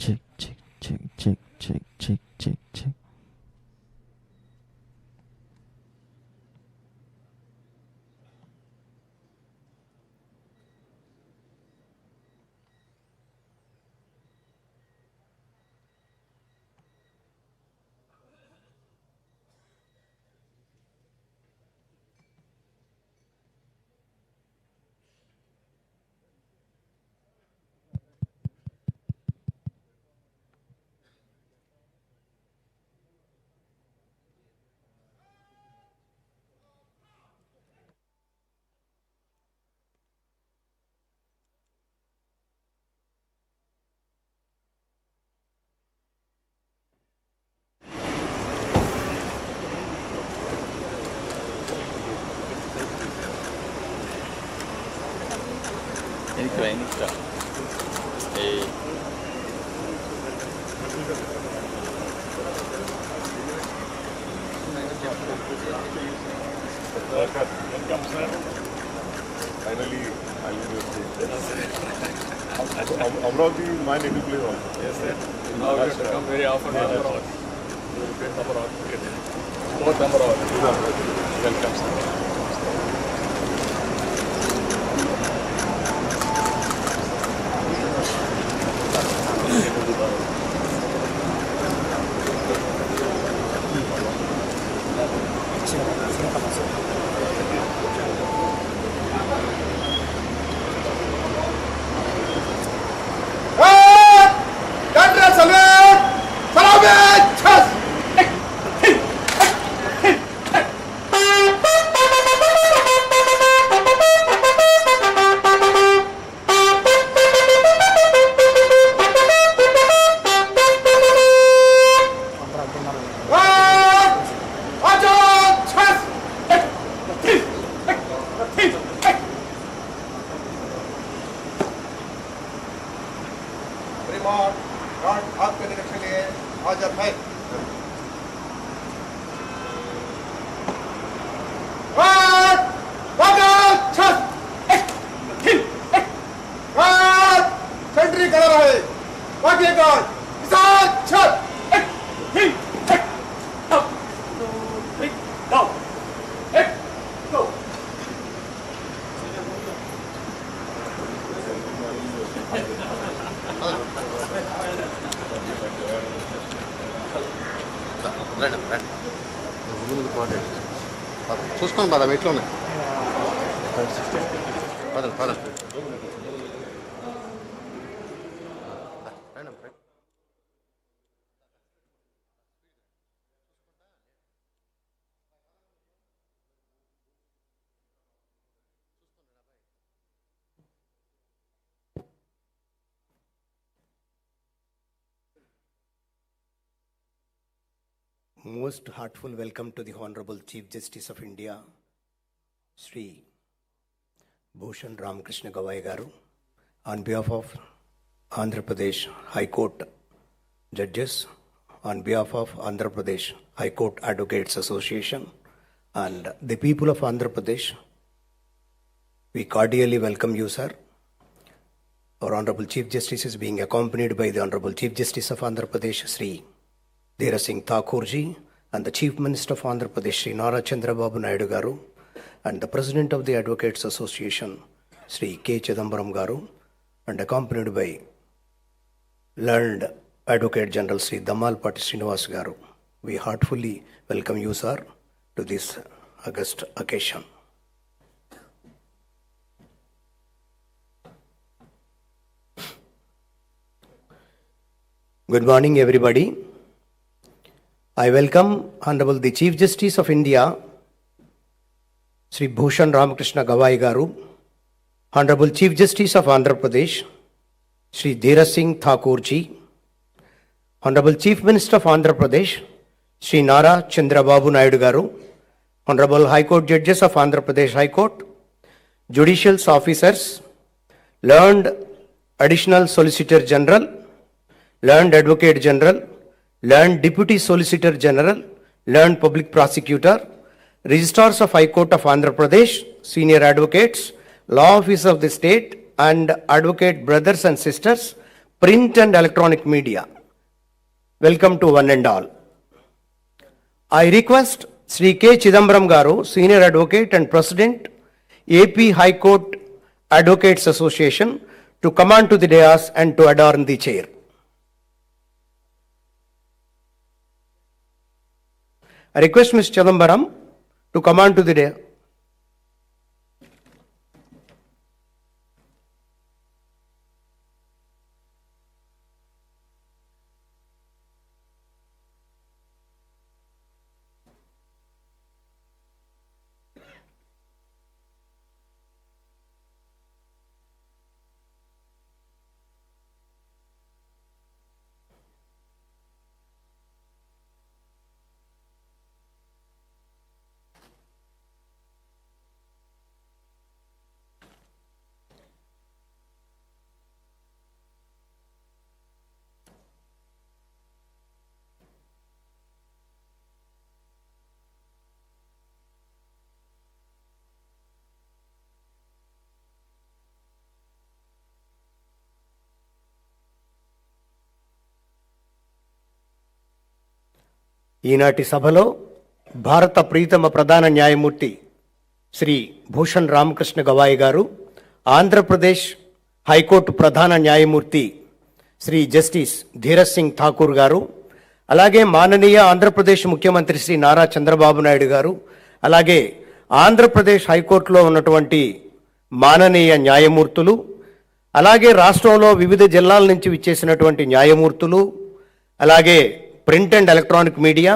check, check, check, check, check, check, check, check. Insta. Welcome, sir. Finally, I'll be Aamoda is my native place also. Yes, sir. Now you have to come very often. Fourth number of welcome, sir. आपके निरीक्षण के लिए हाजिर है। Sentry कर रहा है बाकी చూసుకొని పద ఇట్లోనే పద పద Most heartful welcome to the Honorable Chief Justice of India, Sri Bhushan Ramakrishna Gawai Garu, on behalf of Andhra Pradesh High Court Judges, on behalf of Andhra Pradesh High Court Advocates Association, and the people of Andhra Pradesh, we cordially welcome you, sir. Our Honorable Chief Justice is being accompanied by the Honorable Chief Justice of Andhra Pradesh, Sri Dheera Singh Thakurji, and the Chief Minister of Andhra Pradesh, Sri Nara Chandrababu Naidu Garu, and the President of the Advocates Association, Sri K. Chidambaram Garu, and accompanied by learned Advocate General Sri Damalpati Srinivas Garu. We heartfully welcome you, sir, to this august occasion. Good morning, everybody. I welcome Honorable the Chief Justice of India, Sri Bhushan Ramakrishna Gawai Garu, Honorable Chief Justice of Andhra Pradesh, Sri Dheera Singh Thakurji, Honorable Chief Minister of Andhra Pradesh, Sri Nara Chandrababu Naidu Garu, Honorable High Court Judges of Andhra Pradesh High Court, Judicial Officers, Learned Additional Solicitor General, Learned Advocate General, Learned Deputy Solicitor General, Learned Public Prosecutor, Registrars of High Court of Andhra Pradesh, Senior Advocates, Law Office of the State, and Advocate Brothers and Sisters, print and electronic media. Welcome to one and all. I request Sri K. Chidambaram Garu, Senior Advocate and President, AP High Court Advocates Association, to come on to the dais and to adorn the chair. I request Mr. Chidambaram to come on to the dais. ఈనాటి సభలో భారత ప్రీతమ ప్రధాన న్యాయమూర్తి శ్రీ భూషణ్ రామకృష్ణ గవాయి గారు, Andhra Pradesh high court ప్రధాన న్యాయమూర్తి Shri justice Dheeraj Singh Thakur గారు, అలాగే మాననీయ ఆంధ్రప్రదేశ్ ముఖ్యమంత్రి శ్రీ నారా చంద్రబాబు నాయుడు గారు, అలాగే ఆంధ్రప్రదేశ్ హైకోర్టులో ఉన్నటువంటి మాననీయ న్యాయమూర్తులు, అలాగే రాష్ట్రంలో వివిధ జిల్లాల నుంచి విచ్చేసినటువంటి న్యాయమూర్తులు, అలాగే print and electronic media,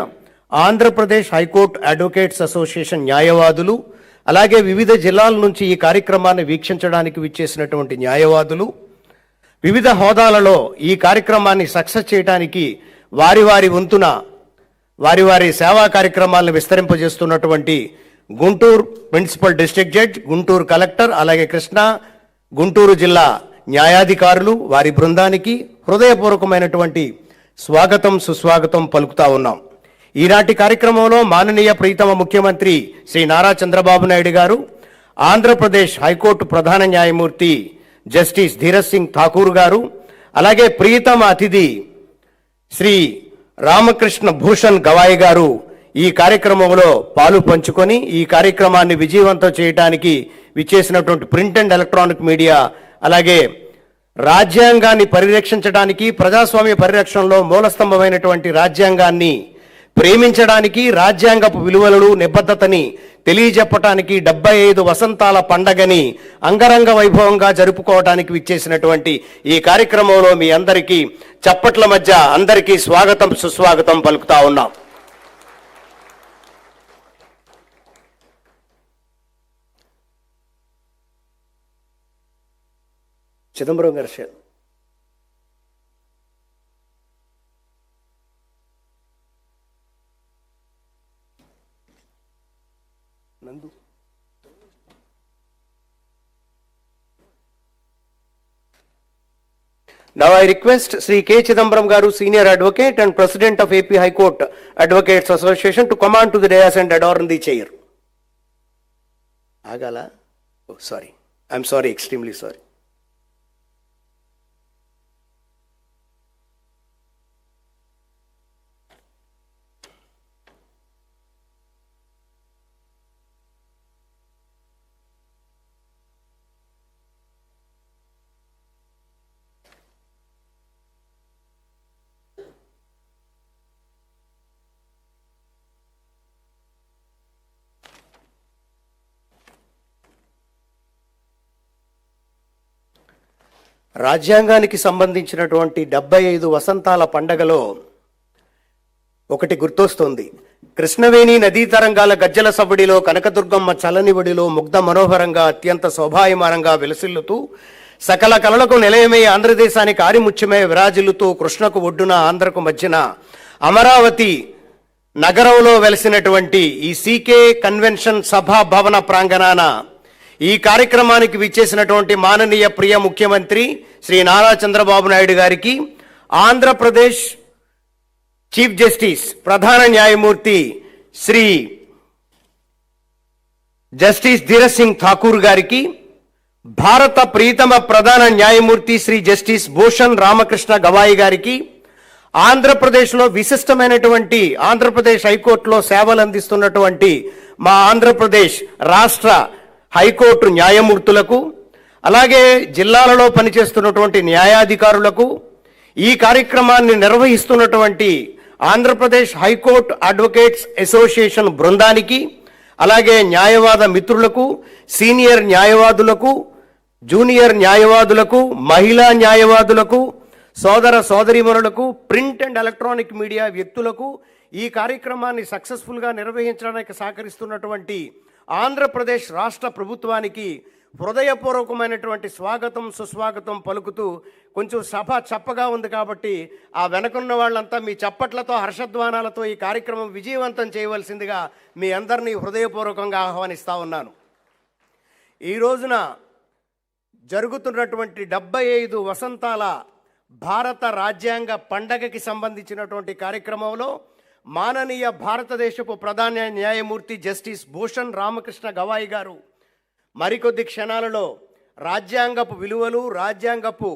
Andhra Pradesh high court advocates association న్యాయవాదులు, అలాగే వివిధ జిల్లాల నుంచి ఈ కార్యక్రమాన్ని వీక్షించడానికి విచ్చేసినటువంటి న్యాయవాదులు, వివిధ హోదాలలో ఈ కార్యక్రమాన్ని సక్సెస్ చేయడానికి వారి వారి వంతున వారి వారి సేవా కార్యక్రమాలను విస్తరింపజేస్తున్నటువంటి Guntur principal district judge, Guntur collector, అలాగే కృష్ణా గుంటూరు జిల్లా న్యాయాధికారులు, వారి బృందానికి హృదయపూర్వకమైనటువంటి స్వాగతం సుస్వాగతం పలుకుతా ఉన్నాం. ఈనాటి కార్యక్రమంలో మాననీయ ప్రీతమ ముఖ్యమంత్రి శ్రీ నారా చంద్రబాబు నాయుడు గారు, ఆంధ్రప్రదేశ్ హైకోర్టు ప్రధాన న్యాయమూర్తి జస్టిస్ ధీరజ్ సింగ్ ఠాకూర్ గారు, అలాగే ప్రీతమ అతిథి శ్రీ రామకృష్ణ భూషణ్ గవాయి గారు ఈ కార్యక్రమంలో పాలు పంచుకొని ఈ కార్యక్రమాన్ని విజయవంతం చేయడానికి విచ్చేసినటువంటి ప్రింట్ అండ్ ఎలక్ట్రానిక్ మీడియా, అలాగే రాజ్యాంగాన్ని పరిరక్షించడానికి, ప్రజాస్వామ్య పరిరక్షణలో మూలస్తంభమైనటువంటి రాజ్యాంగాన్ని ప్రేమించడానికి, రాజ్యాంగపు విలువలను నిబద్ధతని తెలియజెప్పటానికి 75 వసంతాల పండగని అంగరంగ వైభవంగా జరుపుకోవడానికి విచ్చేసినటువంటి ఈ కార్యక్రమంలో మీ అందరికీ చప్పట్ల మధ్య అందరికీ స్వాగతం సుస్వాగతం పలుకుతా ఉన్నాం. చిదంబరం గారు నందు Now I request Sri K. Chidambaram Garu, Senior Advocate and President of AP High Court Advocates Association, to come on to the dais and adorn the chair. Agala? Oh, sorry. I'm sorry, extremely sorry. రాజ్యాంగానికి సంబంధించినటువంటి 75 వసంతాల పండగలో ఒకటి గుర్తొస్తుంది. కృష్ణవేణి నదీ తరంగాల గజ్జల సవ్వడిలో కనకదుర్గమ్మ చలనివడిలో ముగ్ధ మనోహరంగా అత్యంత శోభాయమానంగా వెలసిల్లుతూ సకల కళలకు నిలయమై ఆంధ్రదేశానికి ఆరిముత్యమై విరాజిల్లుతూ కృష్ణకు ఒడ్డున ఆంధ్రకు మధ్యన అమరావతి నగరంలో వెలసినటువంటి ఈ సీకే కన్వెన్షన్ సభా భవన ప్రాంగణాన ఈ కార్యక్రమానికి విచ్చేసినటువంటి మాననీయ ప్రియ ముఖ్యమంత్రి శ్రీ నారా చంద్రబాబు నాయుడు గారికి, ఆంధ్రప్రదేశ్ చీఫ్ జస్టిస్ ప్రధాన న్యాయమూర్తి శ్రీ జస్టిస్ ధీరజ్ సింగ్ ఠాకూర్ గారికి, భారత ప్రీతమ ప్రధాన న్యాయమూర్తి శ్రీ జస్టిస్ భూషణ్ రామకృష్ణ గవాయి గారికి ఆంధ్రప్రదేశ్లో విశిష్టమైనటువంటి ఆంధ్రప్రదేశ్ హైకోర్టులో సేవలు అందిస్తున్నటువంటి మా ఆంధ్రప్రదేశ్ రాష్ట్ర హైకోర్టు న్యాయమూర్తులకు, అలాగే జిల్లాలలో పనిచేస్తున్నటువంటి న్యాయాధికారులకు, ఈ కార్యక్రమాన్ని నిర్వహిస్తున్నటువంటి ఆంధ్రప్రదేశ్ హైకోర్టు అడ్వకేట్స్ అసోసియేషన్ బృందానికి, అలాగే న్యాయవాద మిత్రులకు, సీనియర్ న్యాయవాదులకు, జూనియర్ న్యాయవాదులకు, మహిళా న్యాయవాదులకు, సోదర సోదరీమణులకు, ప్రింట్ అండ్ ఎలక్ట్రానిక్ మీడియా వ్యక్తులకు, ఈ కార్యక్రమాన్ని సక్సెస్ఫుల్గా నిర్వహించడానికి సహకరిస్తున్నటువంటి ఆంధ్రప్రదేశ్ రాష్ట్ర ప్రభుత్వానికి హృదయపూర్వకమైనటువంటి స్వాగతం సుస్వాగతం పలుకుతూ, కొంచెం సభ చప్పగా ఉంది కాబట్టి ఆ వెనకున్న వాళ్ళంతా మీ చప్పట్లతో హర్షధ్వానాలతో ఈ కార్యక్రమం విజయవంతం చేయవలసిందిగా మీ అందరినీ హృదయపూర్వకంగా ఆహ్వానిస్తూ ఉన్నాను. ఈ రోజున జరుగుతున్నటువంటి 75 వసంతాల భారత రాజ్యాంగ పండగకి సంబంధించినటువంటి కార్యక్రమంలో మాననీయ భారతదేశపు ప్రధాన న్యాయమూర్తి జస్టిస్ భూషణ్ రామకృష్ణ గవాయి గారు మరికొద్ది క్షణాలలో రాజ్యాంగపు విలువలు, రాజ్యాంగపు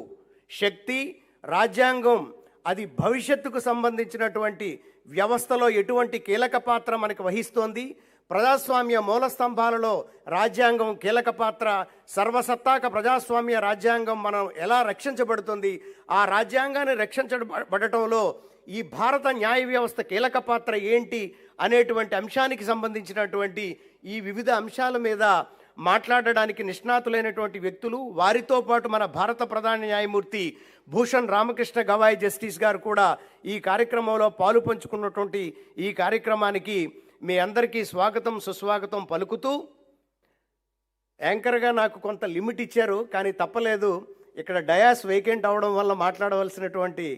శక్తి, రాజ్యాంగం అది భవిష్యత్తుకు సంబంధించినటువంటి వ్యవస్థలో ఎటువంటి కీలక పాత్ర మనకు వహిస్తోంది, ప్రజాస్వామ్య మూల స్తంభాలలో రాజ్యాంగం కీలక పాత్ర, సర్వసత్తాక ప్రజాస్వామ్య రాజ్యాంగం మనం ఎలా రక్షించబడుతుంది, ఆ రాజ్యాంగాన్ని రక్షించబడటంలో ఈ భారత న్యాయ వ్యవస్థ కీలక పాత్ర ఏంటి అనేటువంటి అంశానికి సంబంధించినటువంటి ఈ వివిధ అంశాల మీద మాట్లాడడానికి నిష్ణాతులైనటువంటి వ్యక్తులు, వారితో పాటు మన భారత ప్రధాన న్యాయమూర్తి భూషణ్ రామకృష్ణ గవాయి జస్టిస్ గారు కూడా ఈ కార్యక్రమంలో పాలు పంచుకున్నటువంటి ఈ కార్యక్రమానికి మీ అందరికీ స్వాగతం సుస్వాగతం పలుకుతూ, యాంకర్గా నాకు కొంత లిమిట్ ఇచ్చారు కానీ తప్పలేదు, ఇక్కడ డయాస్ వేకెంట్ అవడం వల్ల మాట్లాడవలసినటువంటి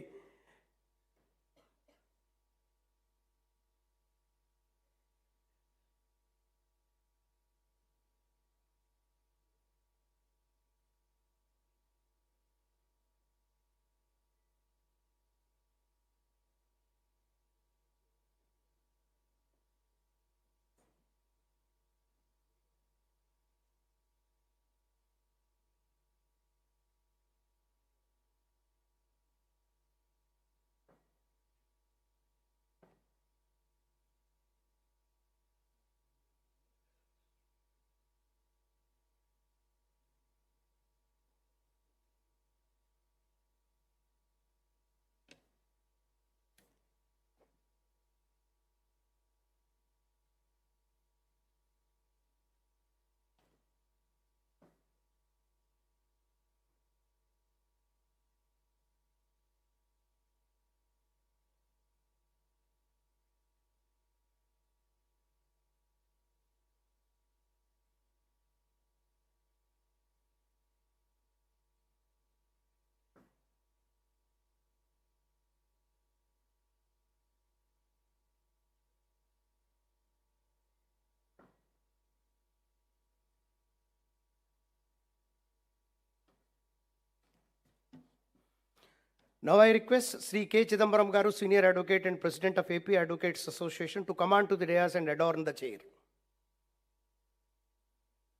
Now I request Sri K. Chidambaram Garu, Senior Advocate and President of AP Advocates Association, to come on to the dais and adorn the chair.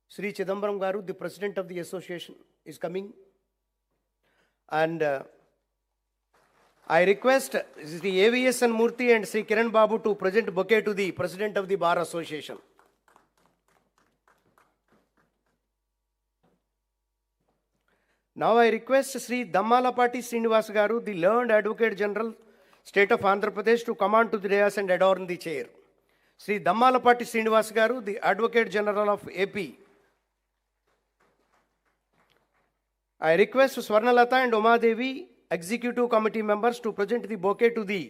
Sri Chidambaram Garu, the President of the Association, is coming. And I request Sri AVS and Murthy and Sri Kiran Babu to present bouquet to the President of the Bar Association. Now I request Sri Dammalapati Srinivas Garu, the learned Advocate General, State of Andhra Pradesh, to come on to the dais and adorn the chair. Sri Dammalapati Srinivas Garu, the Advocate General of AP. I request Swarnalata and Uma Devi, Executive Committee members, to present the bouquet to the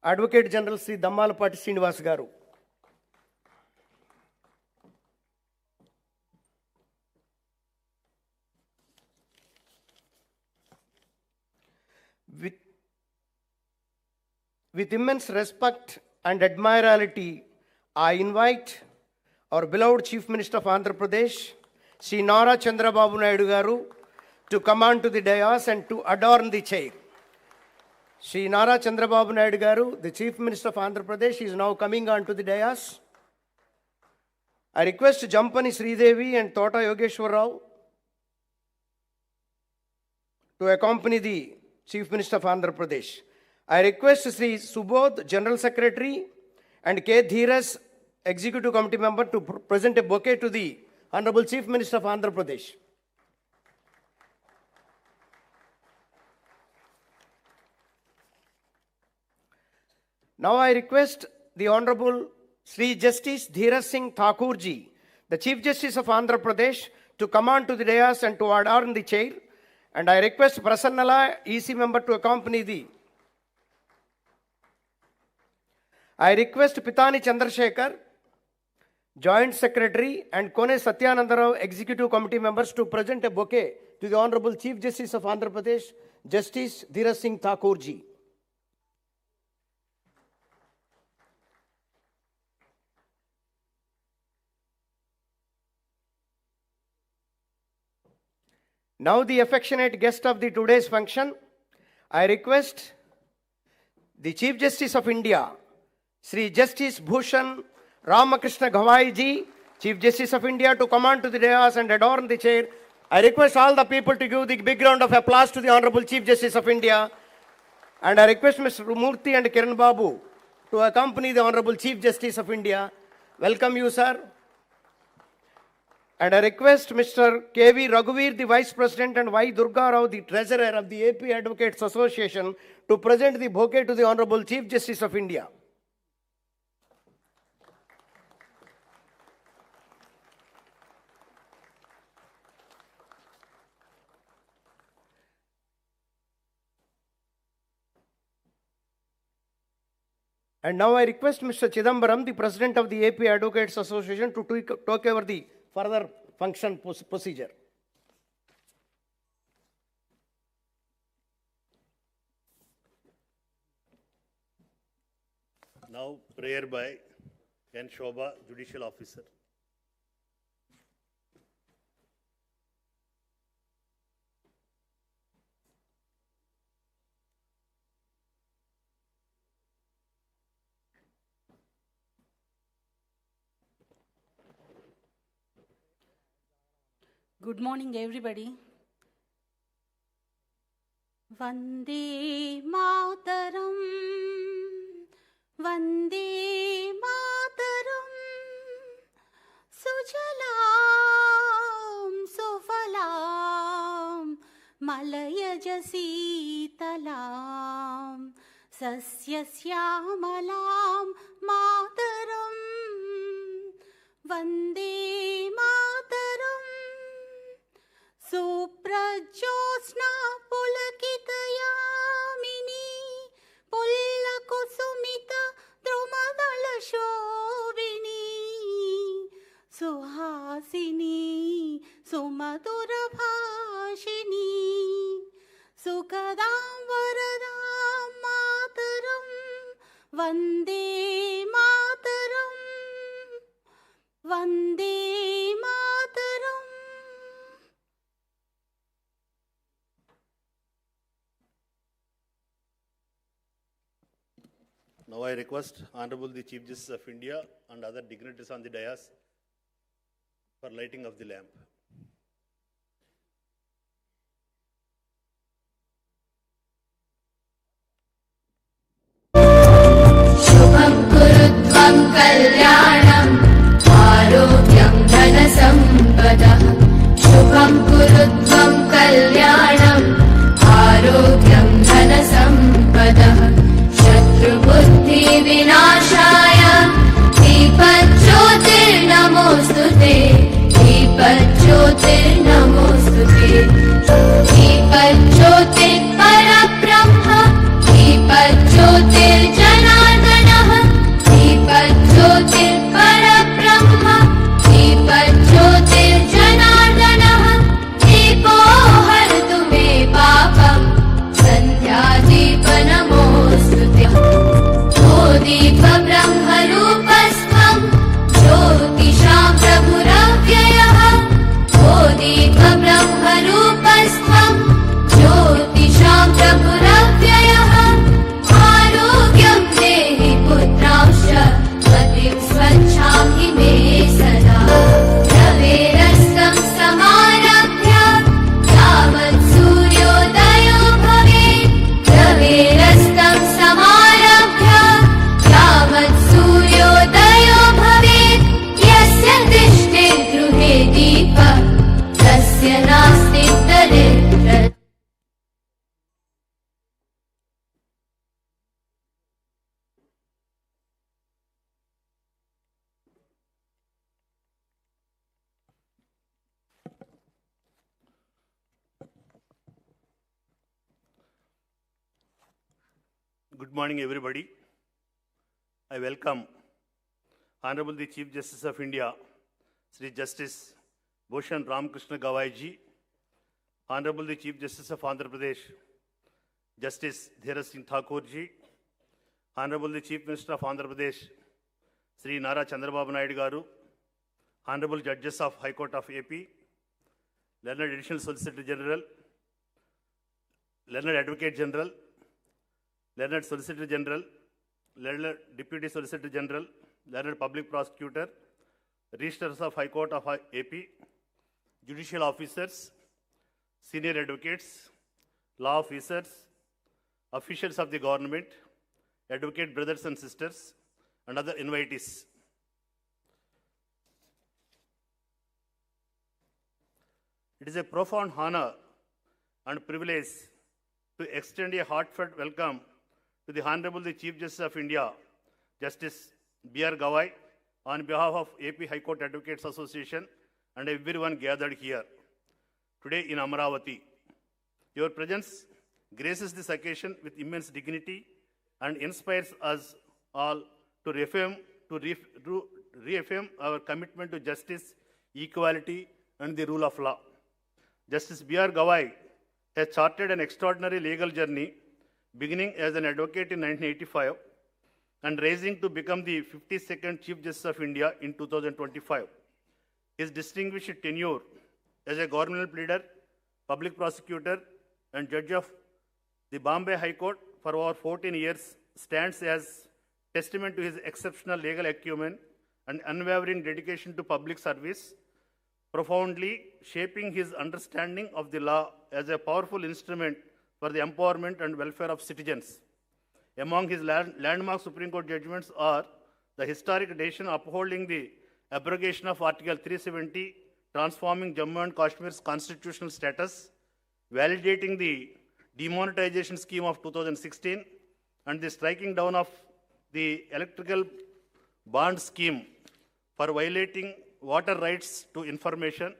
Advocate General Sri Dammalapati Srinivas Garu. With immense respect and admiralty, I invite our beloved Chief Minister of Andhra Pradesh, Sri Nara Chandrababu Naidu Garu, to come on to the dais and to adorn the chair. Sri Nara Chandrababu Naidu Garu, the Chief Minister of Andhra Pradesh, is now coming on to the dais. I request Jampani Sridevi and Tota Yogeshwar Rao to accompany the Chief Minister of Andhra Pradesh. I request Sri Subodh, General Secretary, and K. Dheeras, Executive Committee Member, to present a bouquet to the Honorable Chief Minister of Andhra Pradesh. Now I request the Honorable Sri Justice Dheeraj Singh Thakur ji, the Chief Justice of Andhra Pradesh, to come on to the dais and to adorn the chair. And I request Prasannala, EC member, to accompany the. I request Pitani Chandrasekhar, Joint Secretary, and Kone Satyanandarao, Executive Committee members, to present a bouquet to the Honorable Chief Justice of Andhra Pradesh, Justice Dheeraj Singh Thakur ji. Now the affectionate guest of the today's function, I request the Chief Justice of India, Sri Justice Bhushan Ramakrishna Gawai ji, Chief Justice of India, to come on to the dais and adorn the chair. I request all the people to give the big round of applause to the Honorable Chief Justice of India. And I request Mr. Murthy and Chandrababu to accompany the Honorable Chief Justice of India. Welcome you, sir. And I request Mr. K.V. Raghuveer, the Vice President, and Y. Durga Rao, the Treasurer of the AP Advocates Association, to present the bouquet to the Honorable Chief Justice of India. And now I request Mr. Chidambaram, the President of the AP Advocates Association, to take over the further function procedure. Now prayer by N. Shobha, Judicial Officer. Good morning, everybody. Vande Mataram, Vande Mataram, Sujalam, Sufalam, Malayaj Sitalam, Sasyashyamalam, Mataram, Vande Mataram. Suprajosna pulakitayamini pullakusumita drumadala shobini suhasini sumadura bhashini sukadam varadam mataram vande mataram vande mataram. Now I request Honorable the Chief Justice of India and other dignitaries on the dais for lighting of the lamp. Shubham kurutvam kalyanam arogyam dhanasampada. Shubham kurutvam kalyanam arogyam dhanasampada. Shatrubuddhi vinashaya Deepajyotir namostute Deepajyotir Good morning, everybody. I welcome Honorable the Chief Justice of India, Sri Justice Bhushan Ramkrishna Gawai ji, Honorable the Chief Justice of Andhra Pradesh, Justice Dheeraj Singh Thakur ji, Honorable the Chief Minister of Andhra Pradesh, Sri Nara Chandrababu Naidu garu, Honorable Judges of High Court of AP, Learned Additional Solicitor General, Learned Advocate General, Learned Solicitor General, Learned Deputy Solicitor General, Learned Public Prosecutor, Registrars of High Court of AP, Judicial Officers, Senior Advocates, Law Officers, Officials of the Government, Advocate Brothers and Sisters, and other invitees. It is a profound honor and privilege to extend a heartfelt welcome to the Honorable the Chief Justice of India, Justice B.R. Gawai, on behalf of AP High Court Advocates Association and everyone gathered here today in Amaravati. Your presence graces this occasion with immense dignity and inspires us all to reaffirm our commitment to justice, equality, and the rule of law. Justice B.R. Gawai has charted an extraordinary legal journey, beginning as an advocate in 1985 and rising to become the 52nd Chief Justice of India in 2025. His distinguished tenure as a governmental pleader, public prosecutor, and judge of the Bombay High Court for over 14 years stands as testament to his exceptional legal acumen and unwavering dedication to public service, profoundly shaping his understanding of the law as a powerful instrument for the empowerment and welfare of citizens. Among his landmark Supreme Court judgments are the historic decision upholding the abrogation of Article 370, transforming Jammu and Kashmir's constitutional status, validating the demonetization scheme of 2016, and the striking down of the electrical bond scheme for violating water rights to information.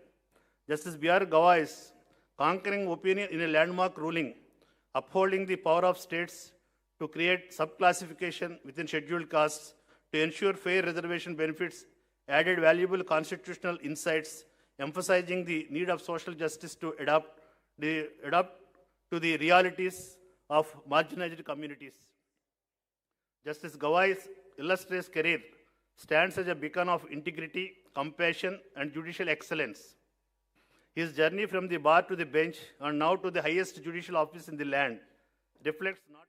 Justice B.R. Gawai's conquering opinion in a landmark ruling upholding the power of states to create subclassification within scheduled castes to ensure fair reservation benefits added valuable constitutional insights, emphasizing the need of social justice to adapt to the realities of marginalized communities. Justice Gawai's illustrious career stands as a beacon of integrity, compassion, and judicial excellence. His journey from the bar to the bench and now to the highest judicial office in the land reflects not only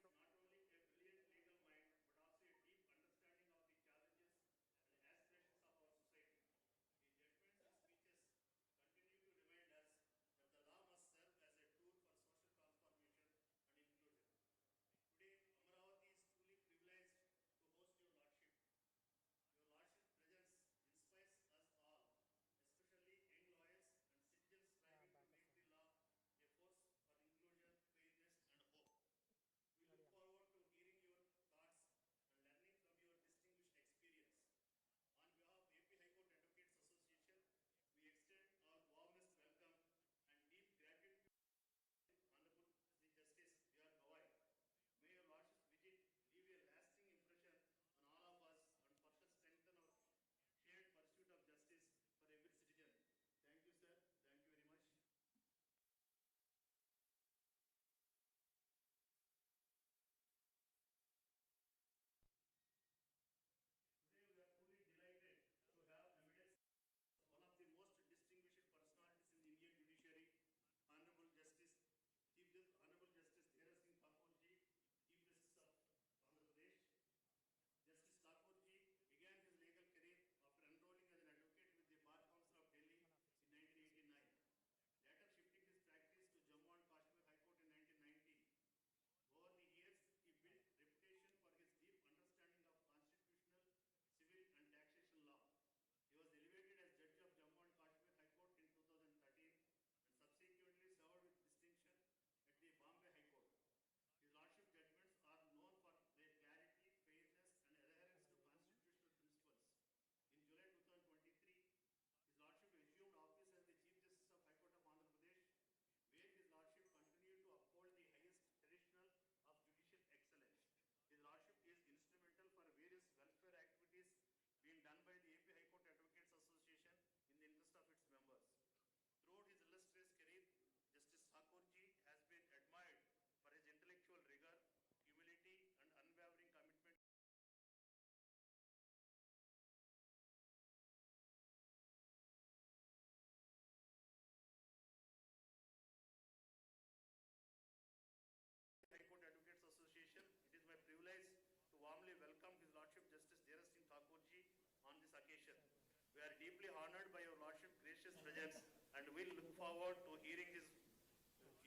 We are deeply honored by your Lordship's gracious presence and will look forward to hearing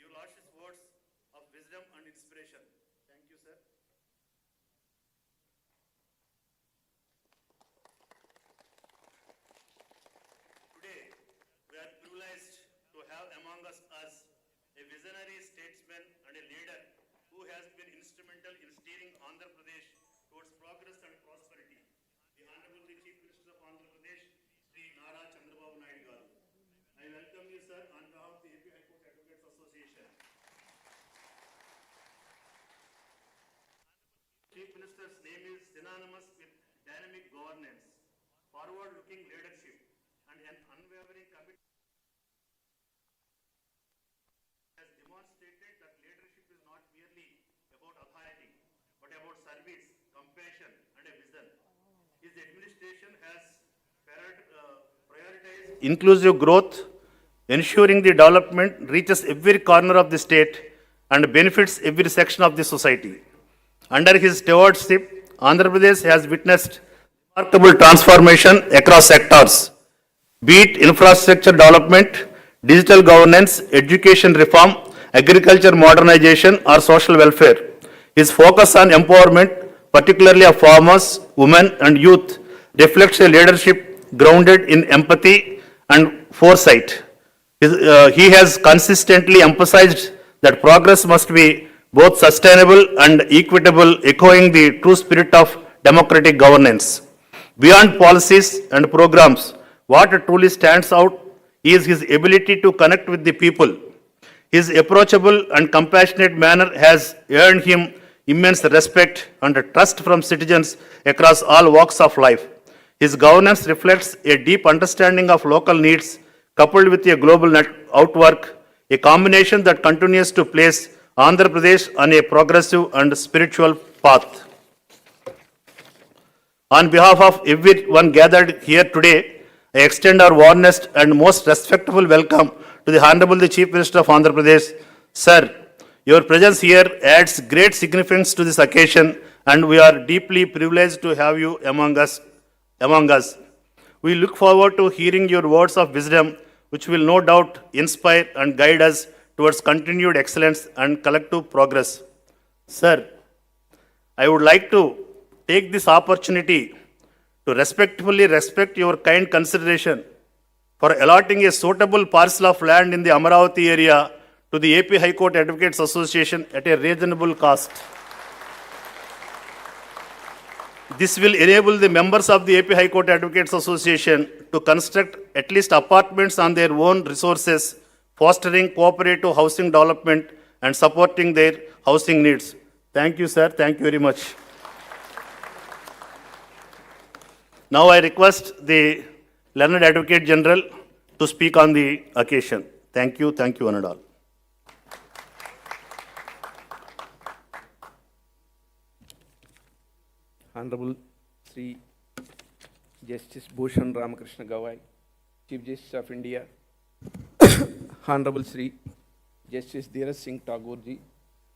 your Lordship's words of wisdom and inspiration. Thank you, sir. Today, we are privileged to have among us a visionary statesman and a leader who has been instrumental in steering Andhra Pradesh towards progress and prosperity. The Honorable Chief Minister of Andhra Pradesh, Sri Nara Chandrababu Naidu garu. I welcome you, sir, on behalf of the AP High Court Advocates Association. Chief Minister's name is synonymous with dynamic governance, forward-looking leadership, and an unwavering commitment. Has demonstrated that leadership is not merely about authority, but about service, compassion, and a vision. His administration has prioritized inclusive growth, ensuring the development reaches every corner of the state and benefits every section of the society. Under his stewardship, Andhra Pradesh has witnessed remarkable transformation across sectors, be it infrastructure development, digital governance, education reform, agriculture modernization, or social welfare. His focus on empowerment, particularly of farmers, women, and youth, reflects a leadership grounded in empathy and foresight. He has consistently emphasized that progress must be both sustainable and equitable, echoing the true spirit of democratic governance. Beyond policies and programs, what truly stands out is his ability to connect with the people. His approachable and compassionate manner has earned him immense respect and trust from citizens across all walks of life. His governance reflects a deep understanding of local needs, coupled with a global outwork, a combination that continues to place Andhra Pradesh on a progressive and spiritual path. On behalf of everyone gathered here today, I extend our warmest and most respectful welcome to the Honorable Chief Minister of Andhra Pradesh. Sir, your presence here adds great significance to this occasion, and we are deeply privileged to have you among us. We look forward to hearing your words of wisdom, which will no doubt inspire and guide us towards continued excellence and collective progress. Sir, I would like to take this opportunity to respectfully respect your kind consideration for allotting a suitable parcel of land in the Amaravati area to the AP High Court Advocates Association at a reasonable cost. This will enable the members of the AP High Court Advocates Association to construct at least apartments on their own resources, fostering cooperative housing development and supporting their housing needs. Thank you, sir. Thank you very much. Now I request the Learned Advocate General to speak on the occasion. Thank you, one and all. Honorable Sri Justice Bhushan Ramakrishna Gawai, Chief Justice of India, Honorable Sri Justice Dheeraj Singh Tagore ji,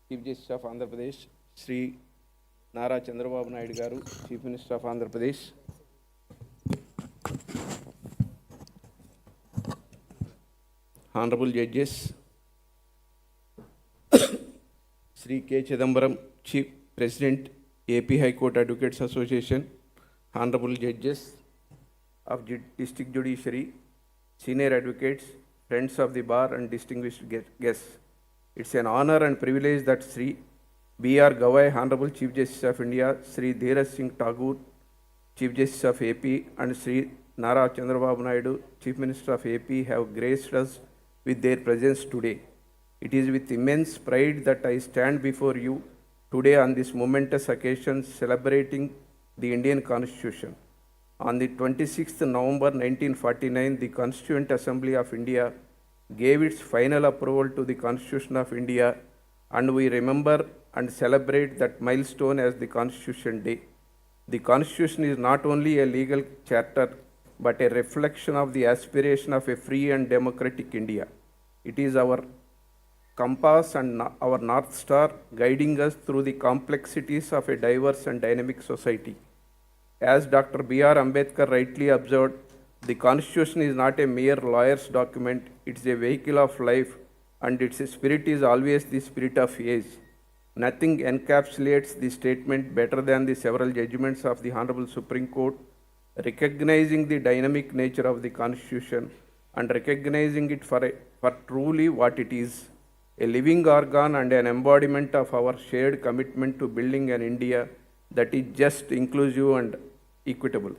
Chief Justice of Andhra Pradesh, Sri Nara Chandrababu Naidu garu, Chief Minister of Andhra Pradesh, Honorable Judges, Sri K. Chidambaram, Chief President, AP High Court Advocates Association, Honorable Judges of District Judiciary, Senior Advocates, Friends of the Bar, and distinguished guests. It's an honor and privilege that Sri B.R. Gawai, Honorable Chief Justice of India, Sri Dheeraj Singh Tagore, Chief Justice of AP, and Sri Nara Chandrababu Naidu, Chief Minister of AP, have graced us with their presence today. It is with immense pride that I stand before you today on this momentous occasion celebrating the Indian Constitution. On the 26th November 1949, the Constituent Assembly of India gave its final approval to the Constitution of India, and we remember and celebrate that milestone as the Constitution Day. The Constitution is not only a legal charter, but a reflection of the aspiration of a free and democratic India. It is our compass and our North Star, guiding us through the complexities of a diverse and dynamic society. As Dr. B.R. Ambedkar rightly observed, The Constitution is not a mere lawyer's document, it's a vehicle of life, and its spirit is always the spirit of age. Nothing encapsulates the statement better than the several judgments of the Honorable Supreme Court, recognizing the dynamic nature of the Constitution and recognizing it for truly what it is, a living organ and an embodiment of our shared commitment to building an India that is just, inclusive, and equitable.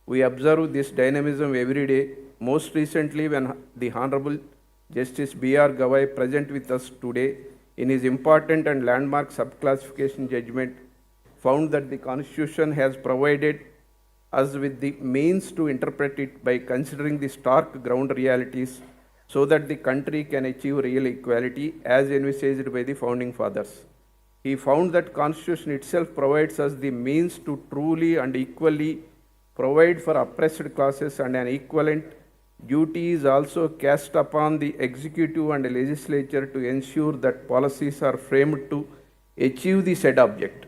We observe this dynamism every day, most recently when the Honorable Justice B.R. Gawai, present with us today, in his important and landmark subclassification judgment, found that the Constitution has provided us with the means to interpret it by considering the stark ground realities so that the country can achieve real equality as envisaged by the Founding Fathers. He found that Constitution itself provides us the means to truly and equally provide for oppressed classes, and an equivalent duty is also cast upon the executive and legislature to ensure that policies are framed to achieve the said object.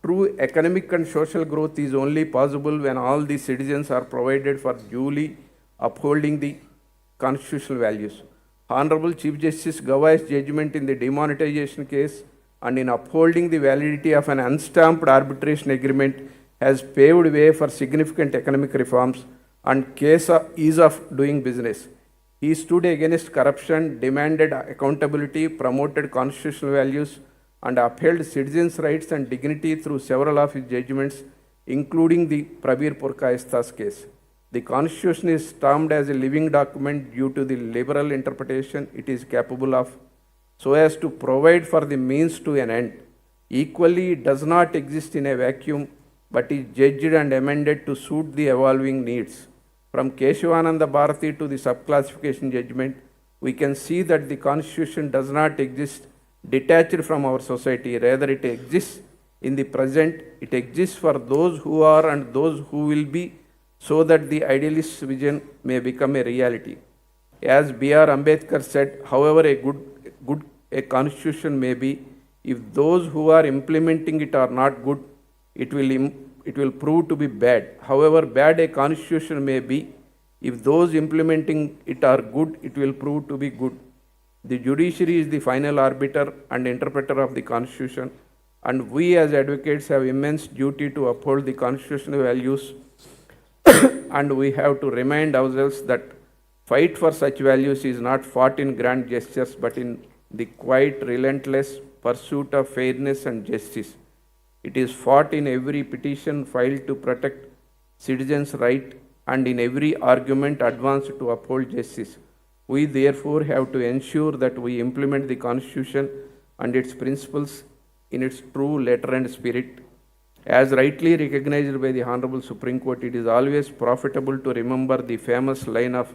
True economic and social growth is only possible when all the citizens are provided for duly upholding the constitutional values. Honorable Chief Justice Gawai's judgment in the demonetization case and in upholding the validity of an unstamped arbitration agreement has paved way for significant economic reforms and ease of doing business. He stood against corruption, demanded accountability, promoted constitutional values, and upheld citizens' rights and dignity through several of his judgments, including the Prabir Purkayastha's case. The Constitution is termed as a living document due to the liberal interpretation it is capable of, so as to provide for the means to an end. Equally, it does not exist in a vacuum, but is judged and amended to suit the evolving needs. From Keshavananda Bharati to the subclassification judgment, we can see that the Constitution does not exist detached from our society. Rather, it exists in the present. It exists for those who are and those who will be, so that the idealist vision may become a reality. As B.R. Ambedkar said, however good a constitution may be, if those who are implementing it are not good, it will prove to be bad. However bad a constitution may be, if those implementing it are good, it will prove to be good. The judiciary is the final arbiter and interpreter of the Constitution, and we as advocates have immense duty to uphold the constitutional values and we have to remind ourselves that fight for such values is not fought in grand gestures but in the quiet, relentless pursuit of fairness and justice. It is fought in every petition filed to protect citizens' rights and in every argument advanced to uphold justice. We therefore have to ensure that we implement the Constitution and its principles in its true letter and spirit. As rightly recognized by the Honorable Supreme Court, it is always profitable to remember the famous line of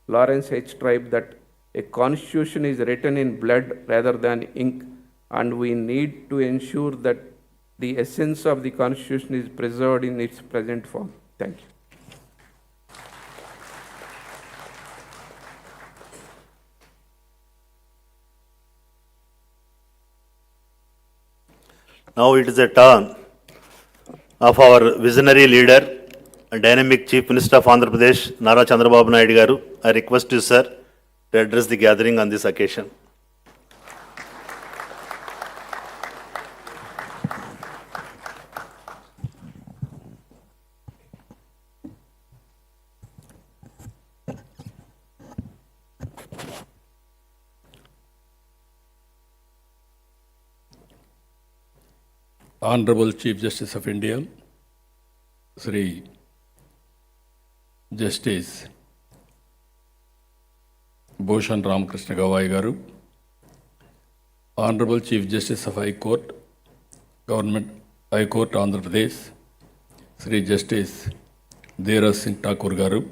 Lawrence H. Tribe that a constitution is written in blood rather than ink, and we need to ensure that the essence of the Constitution is preserved in its present form. Thank you. Now it is a turn of our visionary leader and dynamic Chief Minister of Andhra Pradesh, Nara Chandrababu Naidu Garu. I request you, sir, to address the gathering on this occasion. Honorable Chief Justice of India, Sri Justice Bhushan Ramakrishna Gawai Garu, Honorable Chief Justice of High Court, Government High Court Andhra Pradesh, Sri Justice Dheeraj Singh Thakur Garu,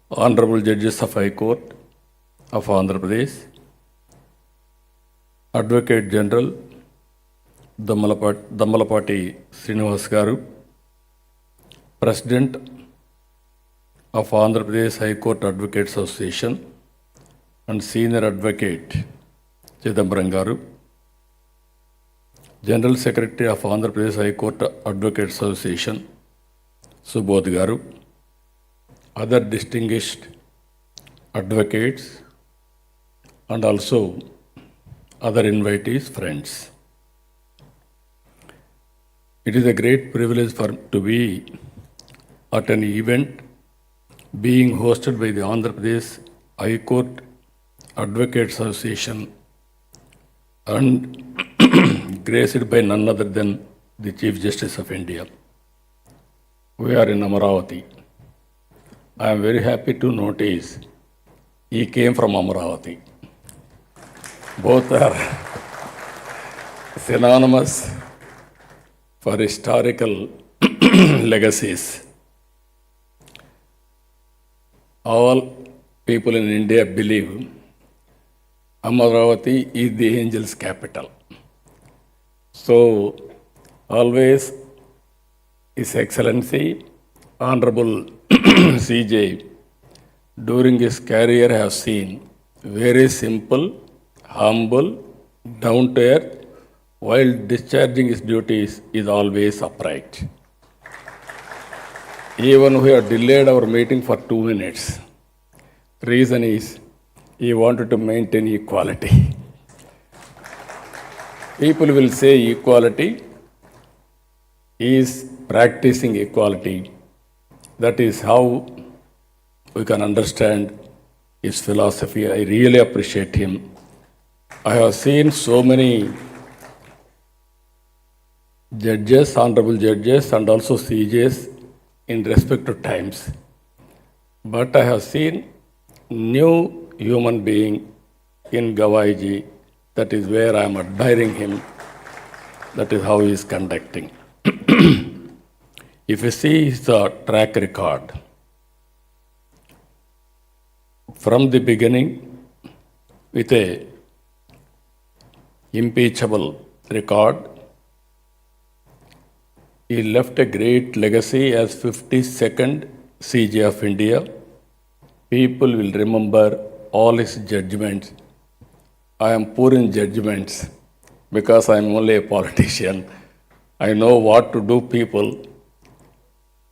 Honorable Judges of High Court of Andhra Pradesh, Advocate General Dammalapati Srinivas Garu, President of Andhra Pradesh High Court Advocates Association and Senior Advocate Chidambaram Garu, General Secretary of Andhra Pradesh High Court Advocate Association, Subodh Garu, other distinguished advocates, and also other invitees, friends. It is a great privilege to be at an event being hosted by the Andhra Pradesh High Court Advocate Association and graced by none other than the Chief Justice of India. We are in Amaravati. I am very happy to notice he came from Amaravati. Both are synonymous for historical legacies. All people in India believe Amaravati is the angel's capital. So, always His Excellency, Honorable CJ, during his career has seen very simple, humble, down to earth, while discharging his duties is always upright. Even we have delayed our meeting for 2 minutes. Reason is he wanted to maintain equality. People will say equality, he is practicing equality. That is how we can understand his philosophy. I really appreciate him. I have seen so many judges, honorable judges, and also CJs in respective times. But I have seen new human being in Gawaiji. That is where I am admiring him. That is how he is conducting. If you see his track record, from the beginning, with a impeachable record, he left a great legacy as 52nd CJ of India. People will remember all his judgments. I am poor in judgments because I am only a politician. I know what to do people.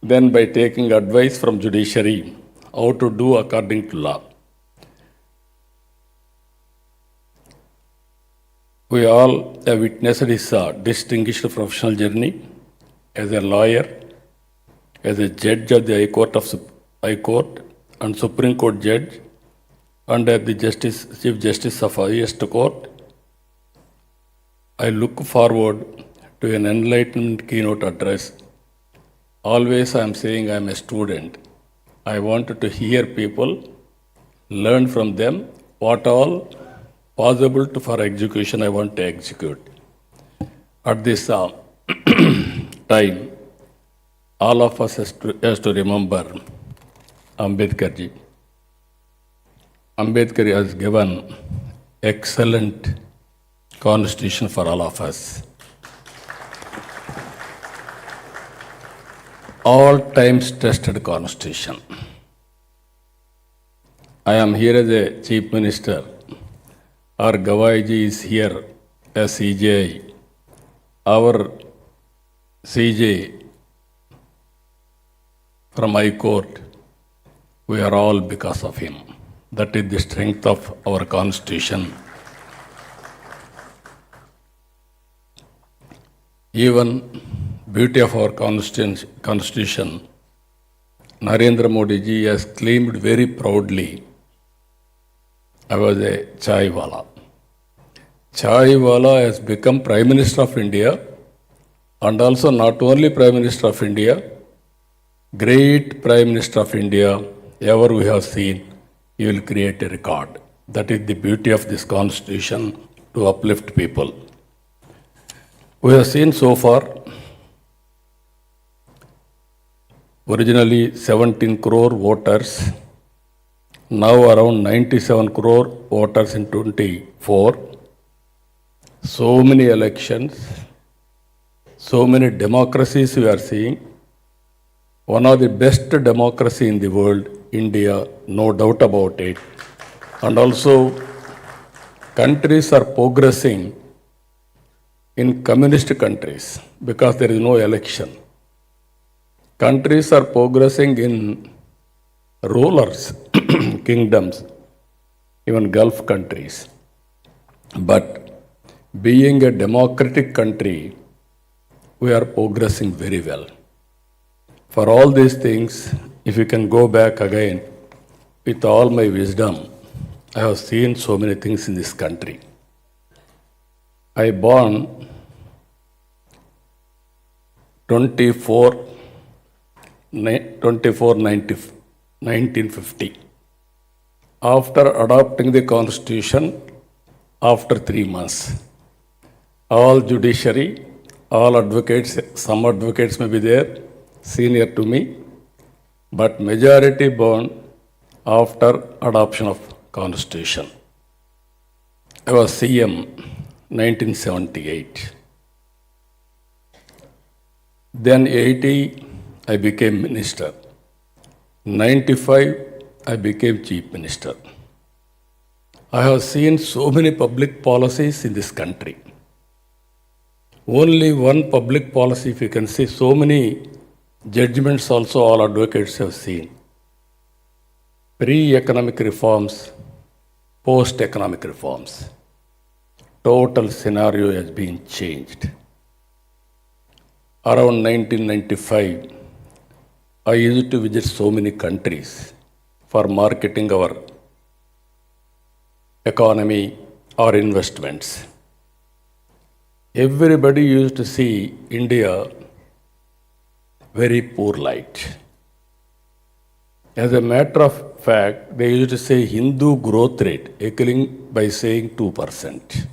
Then by taking advice from judiciary, how to do according to law. We all have witnessed his distinguished professional journey as a lawyer, as a judge of the High Court and Supreme Court judge, and as the Chief Justice of highest court. I look forward to an enlightened keynote address. Always I am saying I am a student. I wanted to hear people, learn from them what all possible for execution I want to execute. At this time, all of us has to remember Ambedkar ji. Ambedkar has given excellent constitution for all of us. All times tested constitution. I am here as a chief minister. Our Gawaiji is here as CJI. Our CJ from High Court, we are all because of him. That is the strength of our constitution. Even beauty of our constitution, Narendra Modi ji has claimed very proudly, I was a chai wala. Chai wala has become Prime Minister of India, and also not only Prime Minister of India, great Prime Minister of India ever we have seen. He will create a record. That is the beauty of this constitution, to uplift people. We have seen so far, originally 17 crore voters, now around 97 crore voters in 24. So many elections, so many democracies we are seeing. One of the best democracy in the world, India, no doubt about it. And also, countries are progressing in communist countries, because there is no election, countries are progressing in rulers, kingdoms, even Gulf countries. But being a democratic country, we are progressing very well. For all these things, if you can go back again, with all my wisdom, I have seen so many things in this country. I born 1950. After adopting the constitution, after 3 months, all judiciary, all advocates, some advocates may be there, senior to me, but majority born after adoption of constitution. I was CM 1978. Then 80, I became minister. 95, I became chief minister. I have seen so many public policies in this country. Only one public policy, if you can see, so many judgments also all advocates have seen. Pre-economic reforms, post-economic reforms. Total scenario has been changed. Around 1995, I used to visit so many countries for marketing our economy or investments. Everybody used to see India very poor light. As a matter of fact, they used to say Hindu growth rate, equaling by saying 2%.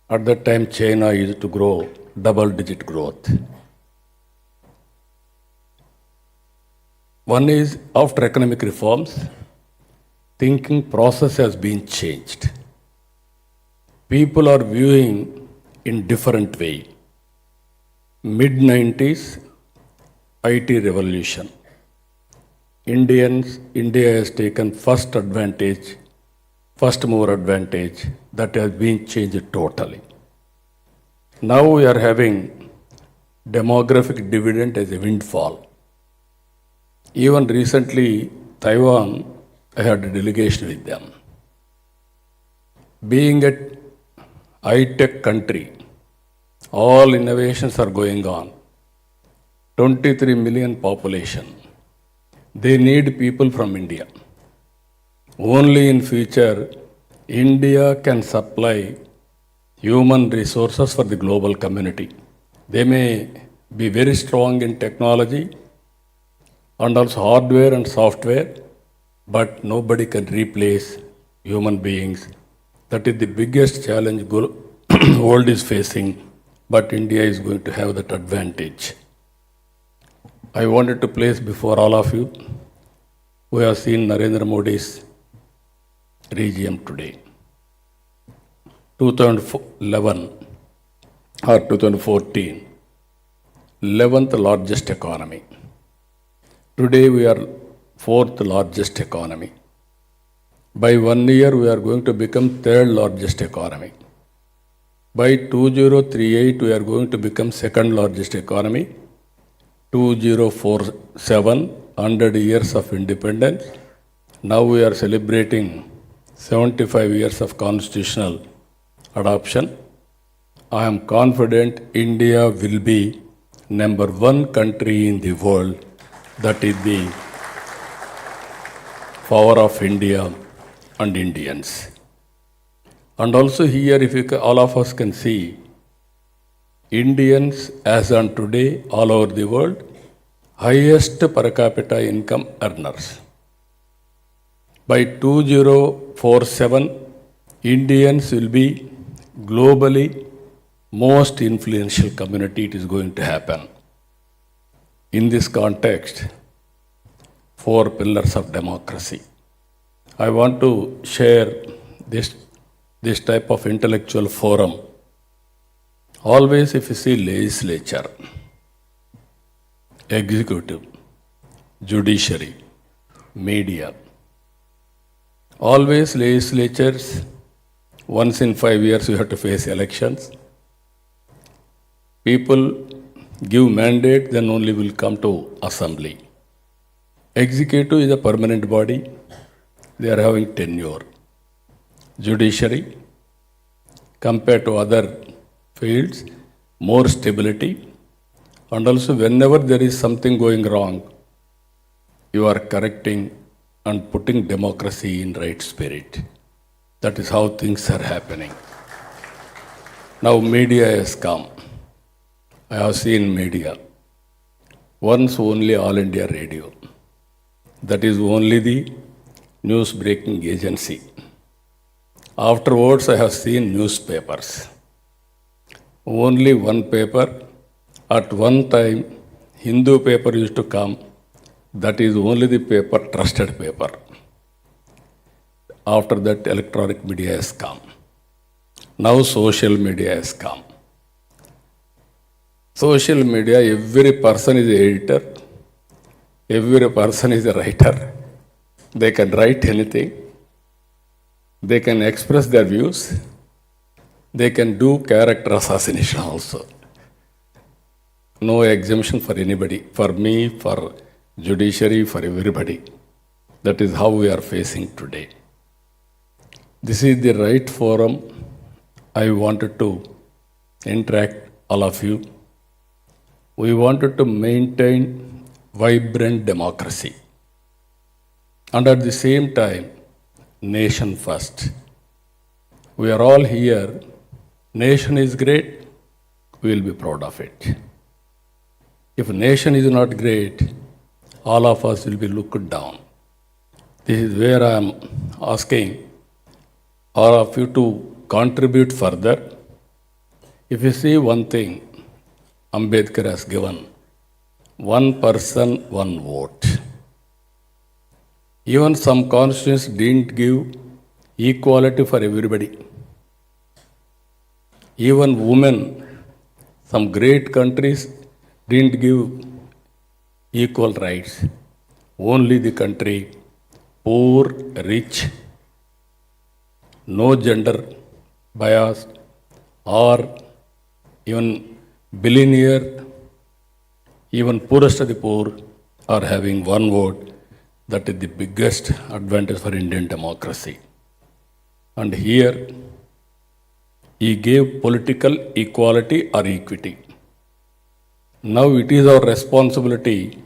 At that time, China used to grow double-digit growth. One is, after economic reforms, thinking process has been changed. People are viewing in different way. Mid-90s, IT revolution. India has taken first mover advantage, that has been changed totally. Now we are having demographic dividend as a windfall. Even recently, Taiwan, I had a delegation with them. Being a high-tech country, all innovations are going on. 23 million population. They need people from India. Only in future, India can supply human resources for the global community. They may be very strong in technology and also hardware and software, but nobody can replace human beings. That is the biggest challenge world is facing, but India is going to have that advantage. I wanted to place before all of you, we have seen Narendra Modi's regime today. 2011 or 2014, 11th largest economy. Today we are 4th largest economy. By 1 year we are going to become 3rd largest economy. By 2038 we are going to become 2nd largest economy. 2047, 100 years of independence. Now we are celebrating 75 years of constitutional adoption. I am confident India will be #1 country in the world. That is the power of India and Indians. And also here, if all of us can see, Indians as on today all over the world, highest per capita income earners. By 2047, Indians will be globally most influential community. It is going to happen. In this context, 4 pillars of democracy. I want to share this type of intellectual forum. Always if you see legislature, executive, judiciary, media, always legislatures, once in 5 years you have to face elections. People give mandate, then only will come to assembly. Executive is a permanent body. They are having tenure. Judiciary, compared to other fields, more stability. And also whenever there is something going wrong, you are correcting and putting democracy in right spirit. That is how things are happening. Now media has come. I have seen media. Once only All India Radio. That is only the news breaking agency. Afterwards, I have seen newspapers. Only one paper. At one time, Hindu paper used to come. That is only the paper, trusted paper. After that, electronic media has come. Now social media has come. Social media, every person is an editor. Every person is a writer. They can write anything. They can express their views. They can do character assassination also. No exemption for anybody. For me, for judiciary, for everybody. That is how we are facing today. This is the right forum. I wanted to interact all of you. We wanted to maintain vibrant democracy. And at the same time, nation first. We are all here. Nation is great. We will be proud of it. If nation is not great, all of us will be looked down. This is where I am asking all of you to contribute further. If you see one thing, Ambedkar has given, one person, one vote. Even some constituents didn't give equality for everybody. Even women, some great countries didn't give equal rights. Only the country, poor, rich, no gender bias, or even billionaire, even poorest of the poor are having one vote. That is the biggest advantage for Indian democracy. And here, he gave political equality or equity. Now it is our responsibility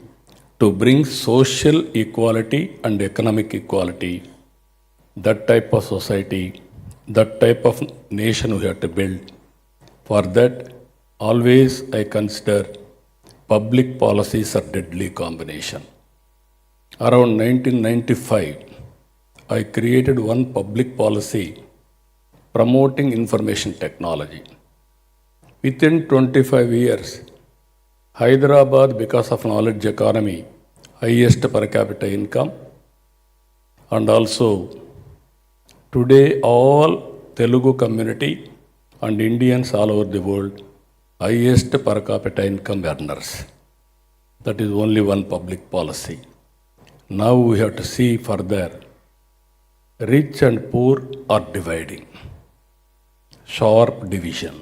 to bring social equality and economic equality. That type of society, that type of nation we have to build. For that, always I consider public policies are deadly combination. Around 1995, I created one public policy promoting information technology. Within 25 years, Hyderabad, because of knowledge economy, highest per capita income, and also today all Telugu community and Indians all over the world, highest per capita income earners. That is only one public policy. Now we have to see further. Rich and poor are dividing. Sharp division.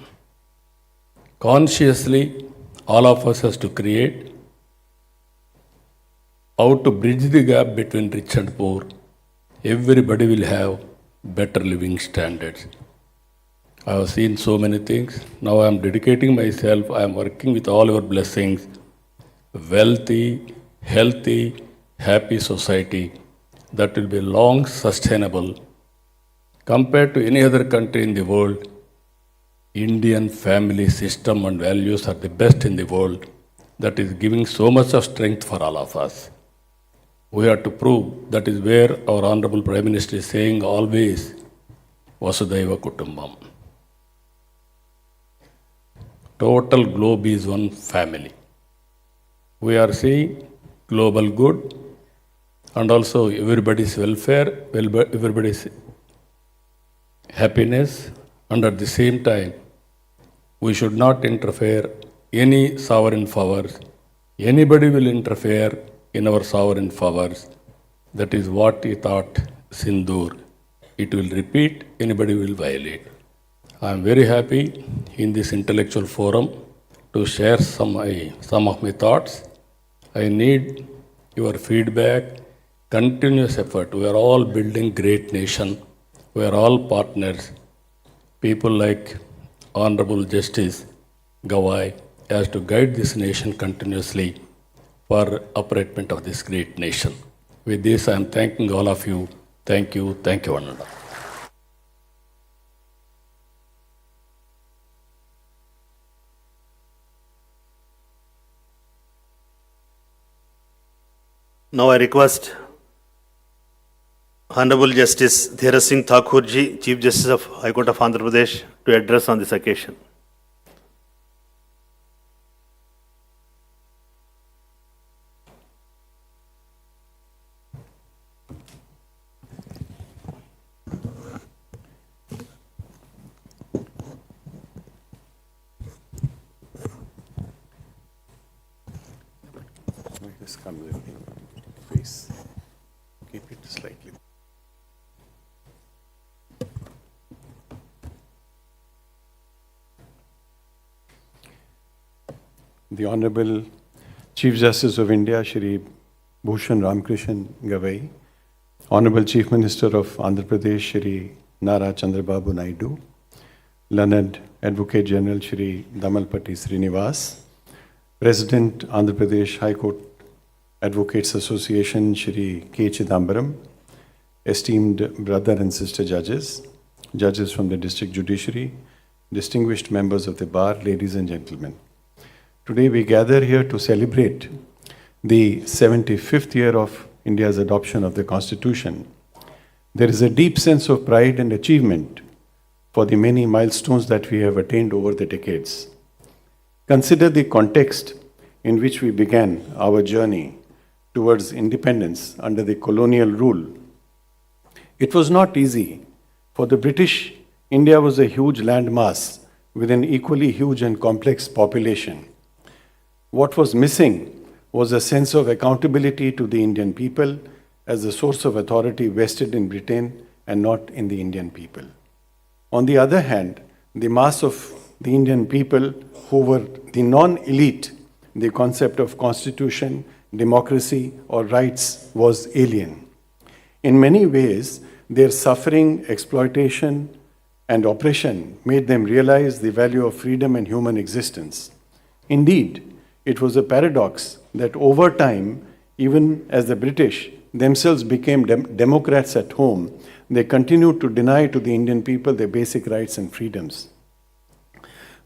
Consciously, all of us has to create how to bridge the gap between rich and poor. Everybody will have better living standards. I have seen so many things. Now I am dedicating myself. I am working with all your blessings. Wealthy, healthy, happy society that will be long sustainable. Compared to any other country in the world, Indian family system and values are the best in the world. That is giving so much of strength for all of us. We have to prove. That is where our Honorable Prime Minister is saying always, Vasudhaiva Kutumbam. Total globe is one family. We are seeing global good and also everybody's welfare, everybody's happiness, and at the same time, we should not interfere any sovereign powers. Anybody will interfere in our sovereign powers. That is what he thought, Sindoor. It will repeat, anybody will violate. I am very happy in this intellectual forum to share some of my thoughts. I need your feedback, continuous effort. We are all building great nation. We are all partners. People like Honorable Justice Gawai has to guide this nation continuously for upliftment of this great nation. With this, I am thanking all of you. Thank you, Ananda. Now I request Honorable Justice Dheeraj Singh Thakurji, Chief Justice of High Court of Andhra Pradesh, to address on this occasion. This comes in face. Keep it slightly. The Honorable Chief Justice of India, Shri Bhushan Ramkrishnan Gawai, Honorable Chief Minister of Andhra Pradesh, Shri Nara Chandrababu Naidu, Learned Advocate General Shri Damalpati Srinivas, President Andhra Pradesh High Court Advocates Association Shri K. Chidambaram, esteemed brother and sister judges, judges from the district judiciary, distinguished members of the bar, ladies and gentlemen. Today we gather here to celebrate the 75th year of India's adoption of the Constitution. There is a deep sense of pride and achievement for the many milestones that we have attained over the decades. Consider the context in which we began our journey towards independence under the colonial rule. It was not easy. For the British, India was a huge landmass with an equally huge and complex population. What was missing was a sense of accountability to the Indian people as the source of authority vested in Britain and not in the Indian people. On the other hand, the mass of the Indian people who were the non-elite, the concept of constitution, democracy, or rights was alien. In many ways, their suffering, exploitation, and oppression made them realize the value of freedom and human existence. Indeed, it was a paradox that over time, even as the British themselves became democrats at home, they continued to deny to the Indian people their basic rights and freedoms.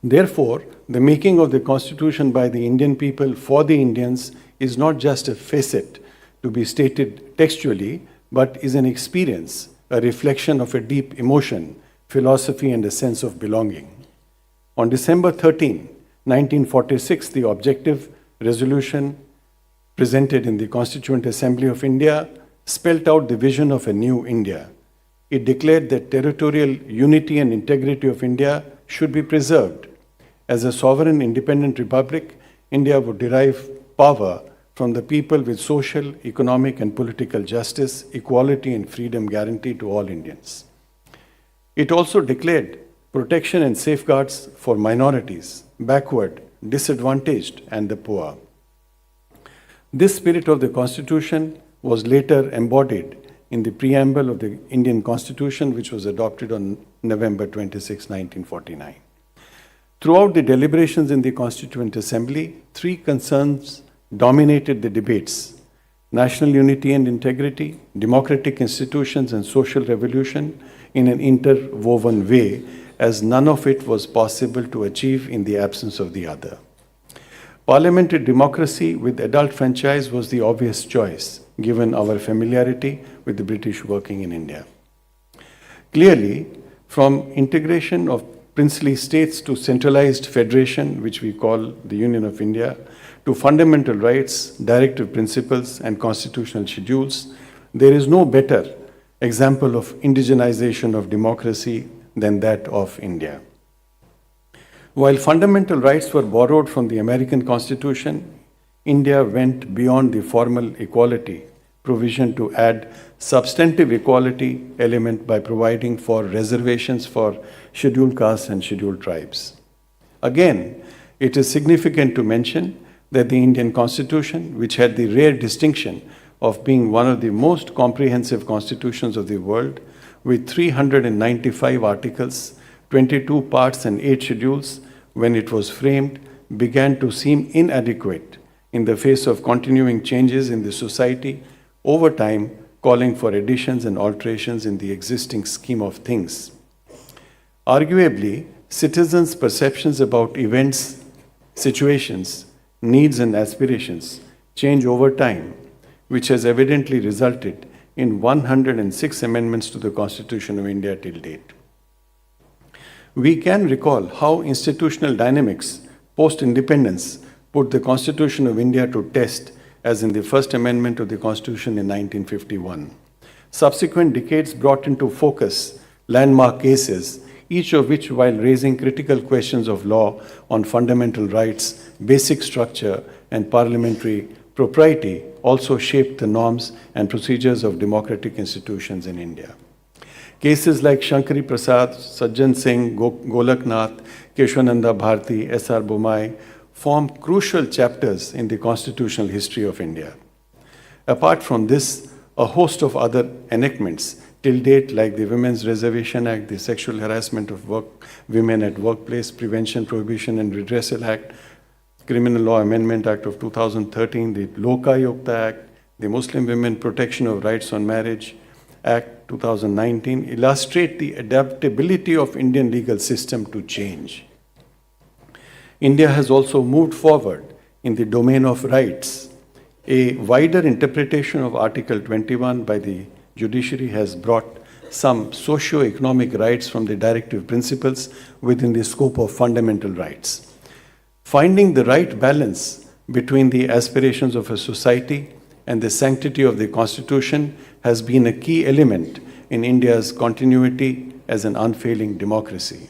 Therefore, the making of the Constitution by the Indian people for the Indians is not just a facet to be stated textually, but is an experience, a reflection of a deep emotion, philosophy, and a sense of belonging. On December 13, 1946, the objective resolution presented in the Constituent Assembly of India spelt out the vision of a new India. It declared that territorial unity and integrity of India should be preserved. As a sovereign independent republic, India would derive power from the people with social, economic, and political justice, equality, and freedom guaranteed to all Indians. It also declared protection and safeguards for minorities, backward, disadvantaged, and the poor. This spirit of the Constitution was later embodied in the preamble of the Indian Constitution, which was adopted on November 26, 1949. Throughout the deliberations in the Constituent Assembly, three concerns dominated the debates: national unity and integrity, democratic institutions, and social revolution in an interwoven way, as none of it was possible to achieve in the absence of the other. Parliamentary democracy with adult franchise was the obvious choice, given our familiarity with the British working in India. Clearly, from integration of princely states to centralized federation, which we call the Union of India, to fundamental rights, directive principles, and constitutional schedules, there is no better example of indigenization of democracy than that of India. While fundamental rights were borrowed from the American Constitution, India went beyond the formal equality provision to add substantive equality element by providing for reservations for scheduled castes and scheduled tribes. Again, It is significant to mention that the Indian Constitution, which had the rare distinction of being one of the most comprehensive constitutions of the world, with 395 articles, 22 parts and 8 schedules, when it was framed, began to seem inadequate in the face of continuing changes in the society, over time calling for additions and alterations in the existing scheme of things. Arguably, citizens' perceptions about events, situations, needs and aspirations change over time, which has evidently resulted in 106 amendments to the Constitution of India till date. We can recall how institutional dynamics post-independence put the Constitution of India to test, as in the First Amendment to the Constitution in 1951. Subsequent decades brought into focus landmark cases, each of which, while raising critical questions of law on fundamental rights, basic structure, and parliamentary propriety, also shaped the norms and procedures of democratic institutions in India. Cases like Shankari Prasad, Sajjan Singh, Golaknath, Keshwananda Bharti, S.R. Bomai form crucial chapters in the constitutional history of India. Apart from this, a host of other enactments till date, like the Women's Reservation Act, the Sexual Harassment of Women at Workplace Prevention, Prohibition and Redressal Act, Criminal Law Amendment Act of 2013, the Lokayukta Act, the Muslim Women Protection of Rights on Marriage Act 2019, illustrate the adaptability of Indian legal system to change. India has also moved forward in the domain of rights. A wider interpretation of Article 21 by the judiciary has brought some socio-economic rights from the directive principles within the scope of fundamental rights. Finding the right balance between the aspirations of a society and the sanctity of the Constitution has been a key element in India's continuity as an unfailing democracy.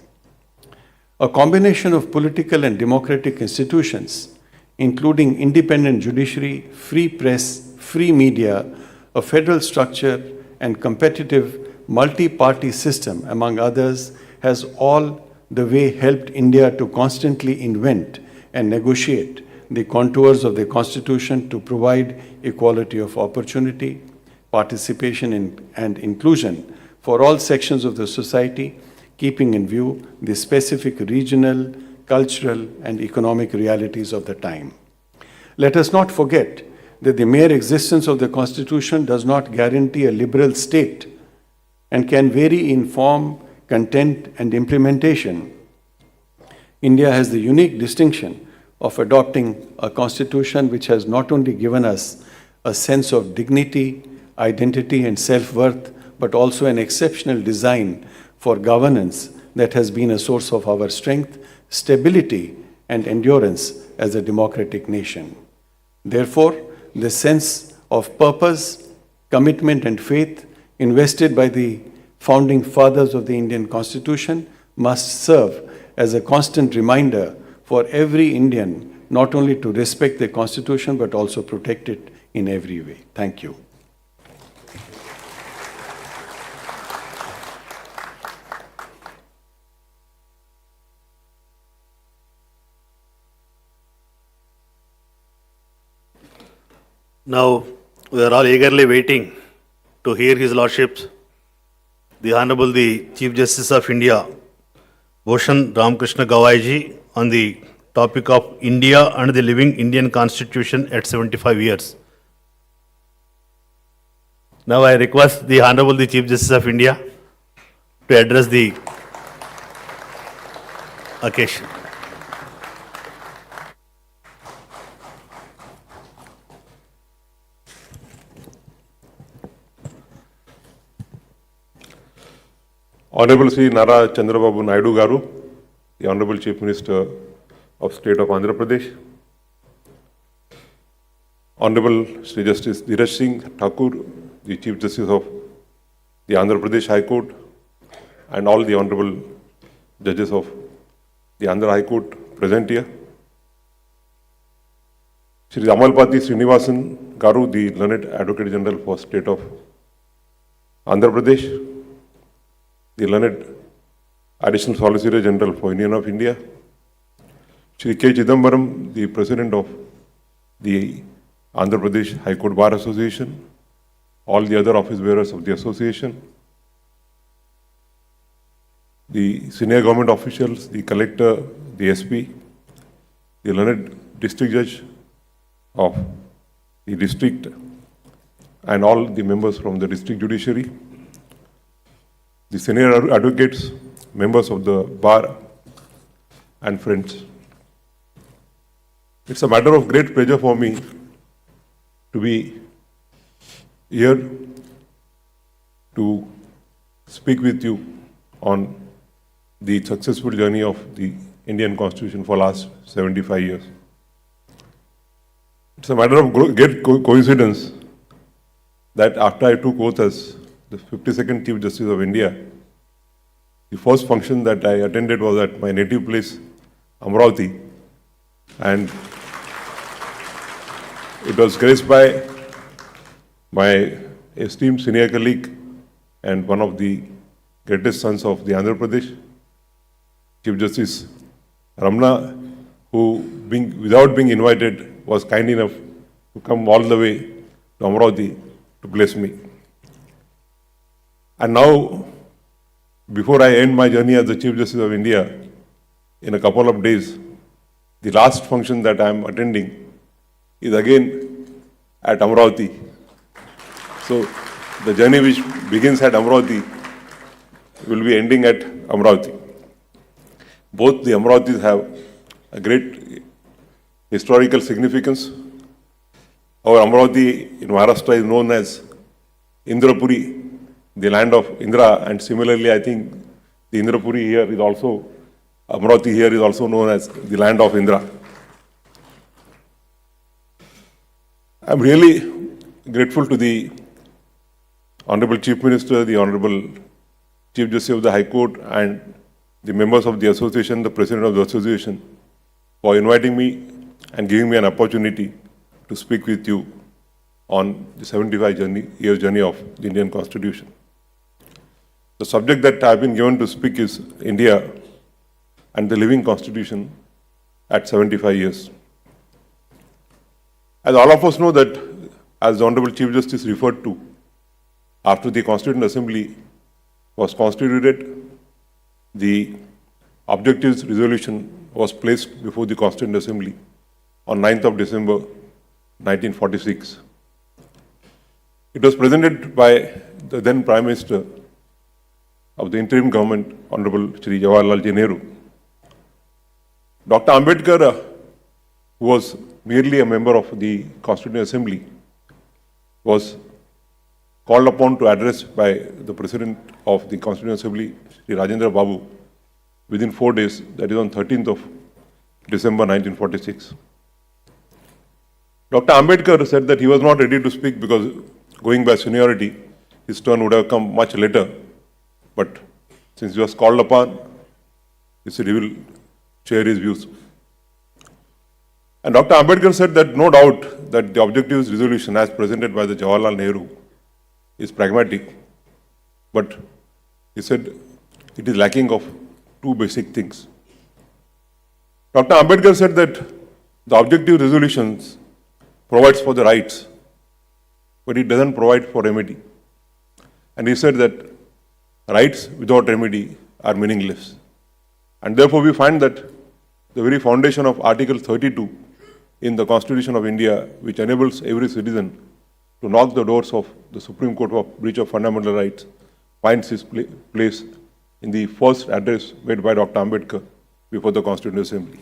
A combination of political and democratic institutions, including independent judiciary, free press, free media, a federal structure, and competitive multi-party system, among others, has all the way helped India to constantly invent and negotiate the contours of the Constitution to provide equality of opportunity, participation and inclusion for all sections of the society, keeping in view the specific regional, cultural, and economic realities of the time. Let us not forget that the mere existence of the Constitution does not guarantee a liberal state and can vary in form, content, and implementation. India has the unique distinction of adopting a Constitution which has not only given us a sense of dignity, identity, and self-worth, but also an exceptional design for governance that has been a source of our strength, stability, and endurance as a democratic nation. Therefore, the sense of purpose, commitment, and faith invested by the founding fathers of the Indian Constitution must serve as a constant reminder for every Indian not only to respect the Constitution but also protect it in every way. Thank you. Now, we are all eagerly waiting to hear His Lordship's, the Honorable the Chief Justice of India, Bhushan Ramkrishna Gawai ji, on the topic of India and the living Indian Constitution at 75 years. Now I request the Honorable the Chief Justice of India to address the occasion. Honorable Sri Nara Chandrababu Naidu Garu, the Honorable Chief Minister of State of Andhra Pradesh, Honorable Sri Justice Dheeraj Singh Thakur, the Chief Justice of the Andhra Pradesh High Court, and all the Honorable Judges of the Andhra High Court present here, Sri Amalpati Srinivasan Garu, the Learned Advocate General for State of Andhra Pradesh, the Learned Additional Solicitor General for Union of India, Shri K. Chidambaram, the President of the Andhra Pradesh High Court Bar Association, all the other office bearers of the association, the senior government officials, the collector, the SP, the learned district judge of the district, and all the members from the district judiciary, the senior advocates, members of the bar, and friends. It's a matter of great pleasure for me to be here to speak with you on the successful journey of the Indian Constitution for last 75 years. It's a matter of great coincidence that after I took oath as the 52nd Chief Justice of India, the first function that I attended was at my native place, Amravati, and it was graced by my esteemed senior colleague and one of the greatest sons of the Andhra Pradesh, Chief Justice Ramna, who, without being invited, was kind enough to come all the way to Amravati to bless me. And now, before I end my journey as the Chief Justice of India, in a couple of days, the last function that I am attending is again at Amravati. So, the journey which begins at Amravati will be ending at Amravati. Both the Amravatis have a great historical significance. Our Amravati in Maharashtra is known as Indrapuri, the land of Indra, and similarly I think the Indrapuri here is also, Amravati here is also known as the land of Indra. I'm really grateful to the Honorable Chief Minister, the Honorable Chief Justice of the High Court, and the members of the association, the President of the association, for inviting me and giving me an opportunity to speak with you on the 75-year journey of the Indian Constitution. The subject that I've been given to speak is India and the living Constitution at 75 years. As all of us know that, as the Honorable Chief Justice referred to, after the Constituent Assembly was constituted, the objectives resolution was placed before the Constituent Assembly on 9th of December 1946. It was presented by the then Prime Minister of the interim government, Honorable Shri Jawaharlal Nehru. Dr. Ambedkar, who was merely a member of the Constituent Assembly, was called upon to address by the President of the Constituent Assembly, Shri Rajendra Babu, within 4 days, that is on 13th of December 1946. Dr. Ambedkar said that he was not ready to speak because, going by seniority, his turn would have come much later. But since he was called upon, he said he will share his views. And Dr. Ambedkar said that no doubt that the objectives resolution as presented by the Jawaharlal Nehru is pragmatic, but he said it is lacking of two basic things. Dr. Ambedkar said that the objective resolutions provides for the rights, but it doesn't provide for remedy. And he said that rights without remedy are meaningless. And therefore we find that the very foundation of Article 32 in the Constitution of India, which enables every citizen to knock the doors of the Supreme Court of breach of fundamental rights, finds its place in the first address made by Dr. Ambedkar before the Constituent Assembly.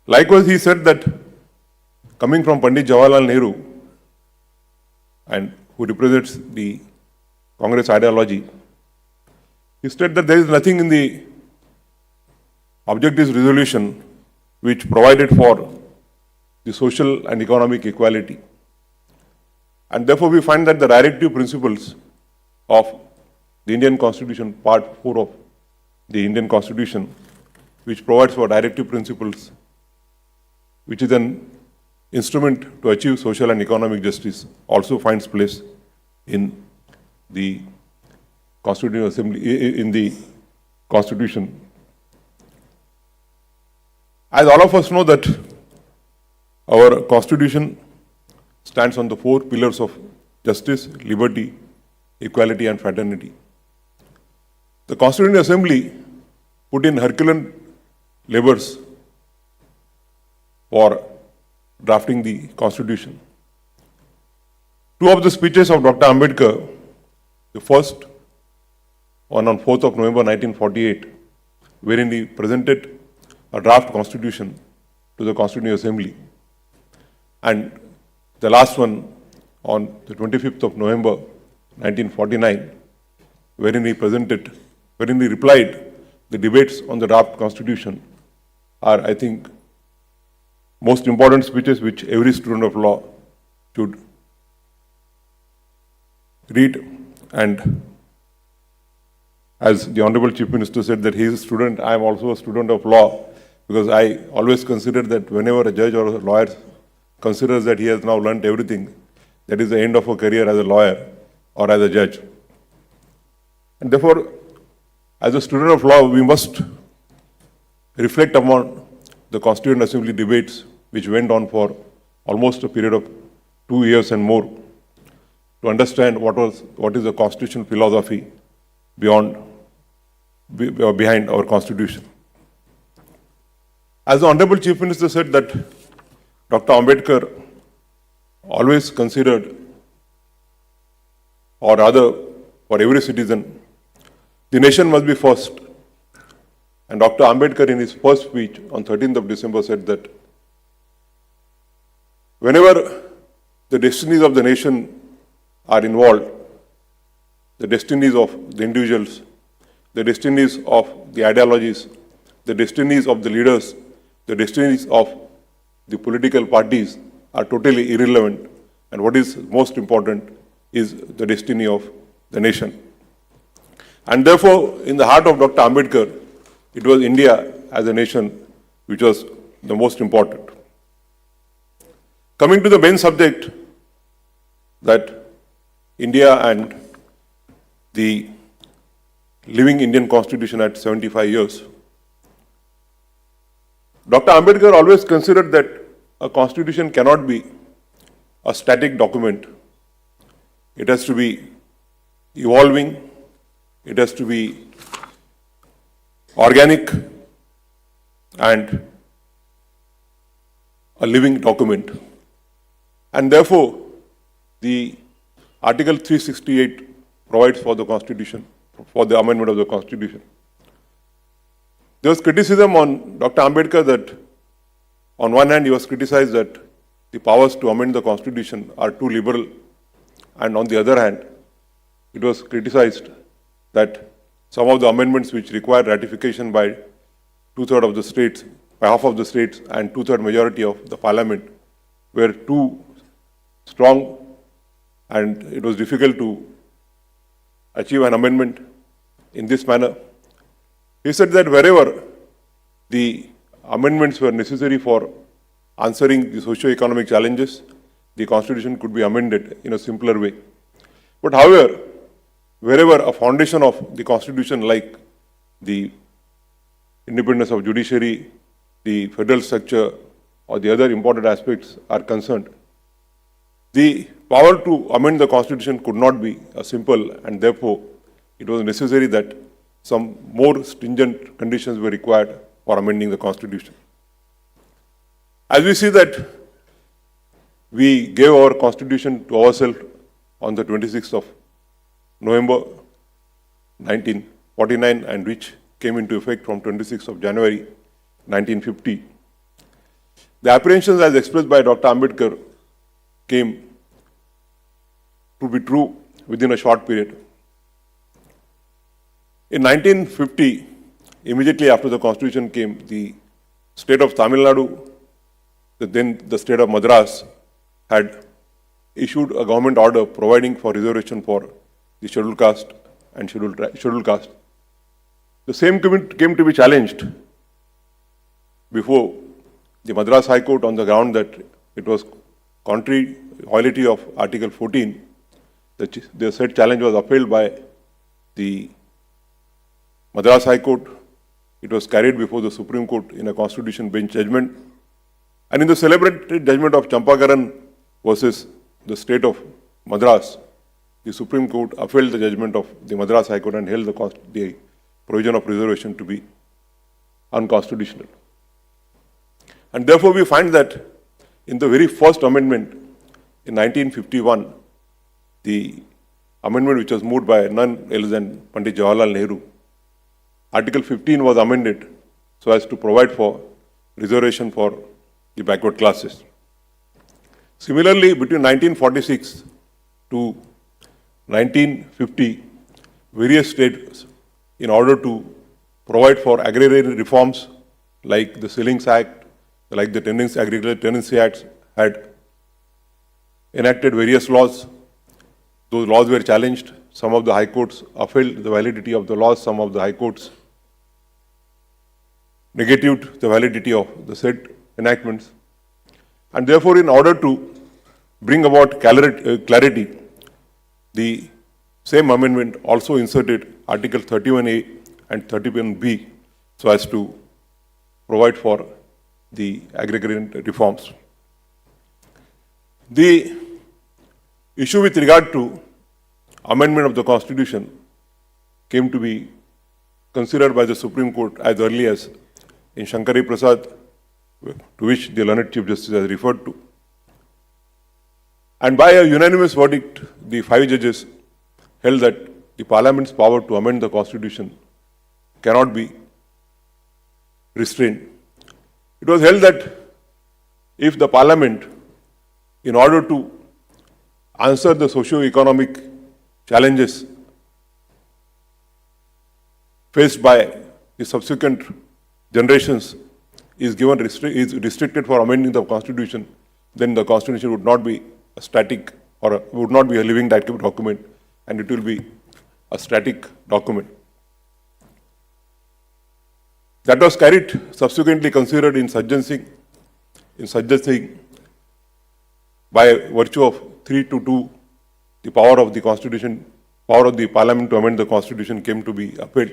Likewise, he said that coming from Pandit Jawaharlal Nehru, and who represents the Congress ideology, he said that there is nothing in the objectives resolution which provided for the social and economic equality. And therefore we find that the directive principles of the Indian Constitution, Part 4 of the Indian Constitution, which provides for directive principles, which is an instrument to achieve social and economic justice, also finds place in the Constitutional Assembly, in the Constitution. As all of us know that our Constitution stands on the four pillars of justice, liberty, equality and fraternity. The Constituent Assembly put in Herculean labors for drafting the Constitution. Two of the speeches of Dr. Ambedkar, the first one on 4th of November 1948, wherein he presented a draft constitution to the Constituent Assembly, and the last one on the 25th of November 1949, wherein he replied the debates on the draft constitution, are, I think, most important speeches which every student of law should read. And as the Honorable Chief Minister said that he is a student, I am also a student of law, because I always consider that whenever a judge or a lawyer considers that he has now learnt everything, that is the end of a career as a lawyer or as a judge. And therefore, as a student of law, we must reflect upon the Constituent Assembly debates which went on for almost a period of 2 years and more, to understand what is the constitutional philosophy behind our Constitution. As the Honorable Chief Minister said that Dr. Ambedkar always considered, or rather for every citizen, the nation must be first. And Dr. Ambedkar in his first speech on 13th of December said that whenever the destinies of the nation are involved, the destinies of the individuals, the destinies of the ideologies, the destinies of the leaders, the destinies of the political parties are totally irrelevant, and what is most important is the destiny of the nation. And therefore, in the heart of Dr. Ambedkar, it was India as a nation which was the most important. Coming to the main subject, that India and the living Indian Constitution at 75 years. Dr. Ambedkar always considered that a constitution cannot be a static document. It has to be evolving, it has to be organic and a living document. And therefore, the Article 368 provides for the Constitution, for the amendment of the Constitution. There was criticism on Dr. Ambedkar that, on one hand, he was criticized that the powers to amend the Constitution are too liberal, and on the other hand, it was criticized that some of the amendments which require ratification by two-thirds of the states, by half of the states, and two-thirds majority of the parliament were too strong, and it was difficult to achieve an amendment in this manner. He said that wherever the amendments were necessary for answering the socio-economic challenges, the Constitution could be amended in a simpler way. But however, wherever a foundation of the Constitution, like the independence of judiciary, the federal structure, or the other important aspects are concerned, the power to amend the Constitution could not be simple, and therefore it was necessary that some more stringent conditions were required for amending the Constitution. As we see that we gave our Constitution to ourselves on the 26th of November 1949, and which came into effect from 26th of January 1950. The apprehensions as expressed by Dr. Ambedkar came to be true within a short period. In 1950, immediately after the Constitution came, the state of Tamil Nadu, then the state of Madras, had issued a government order providing for reservation for the scheduled caste and scheduled caste. The same came to be challenged before the Madras High Court on the ground that it was contrary violation of Article 14. The said challenge was upheld by the Madras High Court, it was carried before the Supreme Court in a constitution bench judgment. And in the celebrated judgment of Champakaran versus the state of Madras, the Supreme Court upheld the judgment of the Madras High Court and held the provision of reservation to be unconstitutional. And therefore, we find that in the very first amendment in 1951, the amendment which was moved by none else than Pandit Jawaharlal Nehru, Article 15 was amended so as to provide for reservation for the backward classes. Similarly, between 1946 to 1950, various states, in order to provide for agrarian reforms like the Ceilings Act, like the Agricultural Tenancy Acts, had enacted various laws. Those laws were challenged. Some of the high courts upheld the validity of the laws. Some of the high courts negated the validity of the said enactments. And therefore, in order to bring about clarity, the same amendment also inserted Article 31A and 31B so as to provide for the agrarian reforms. The issue with regard to amendment of the Constitution came to be considered by the Supreme Court as early as in Shankari Prasad, to which the learned Chief Justice has referred to. And by a unanimous verdict, the 5 judges held that the Parliament's power to amend the Constitution cannot be restrained. It was held that if the Parliament, in order to answer the socio-economic challenges faced by the subsequent generations, is restricted for amending the Constitution, then the Constitution would not be a static or would not be a living document, and it will be a static document. That was subsequently considered in Sajjan Singh, by virtue of 3-2, the power of the Constitution, power of the Parliament to amend the Constitution came to be upheld.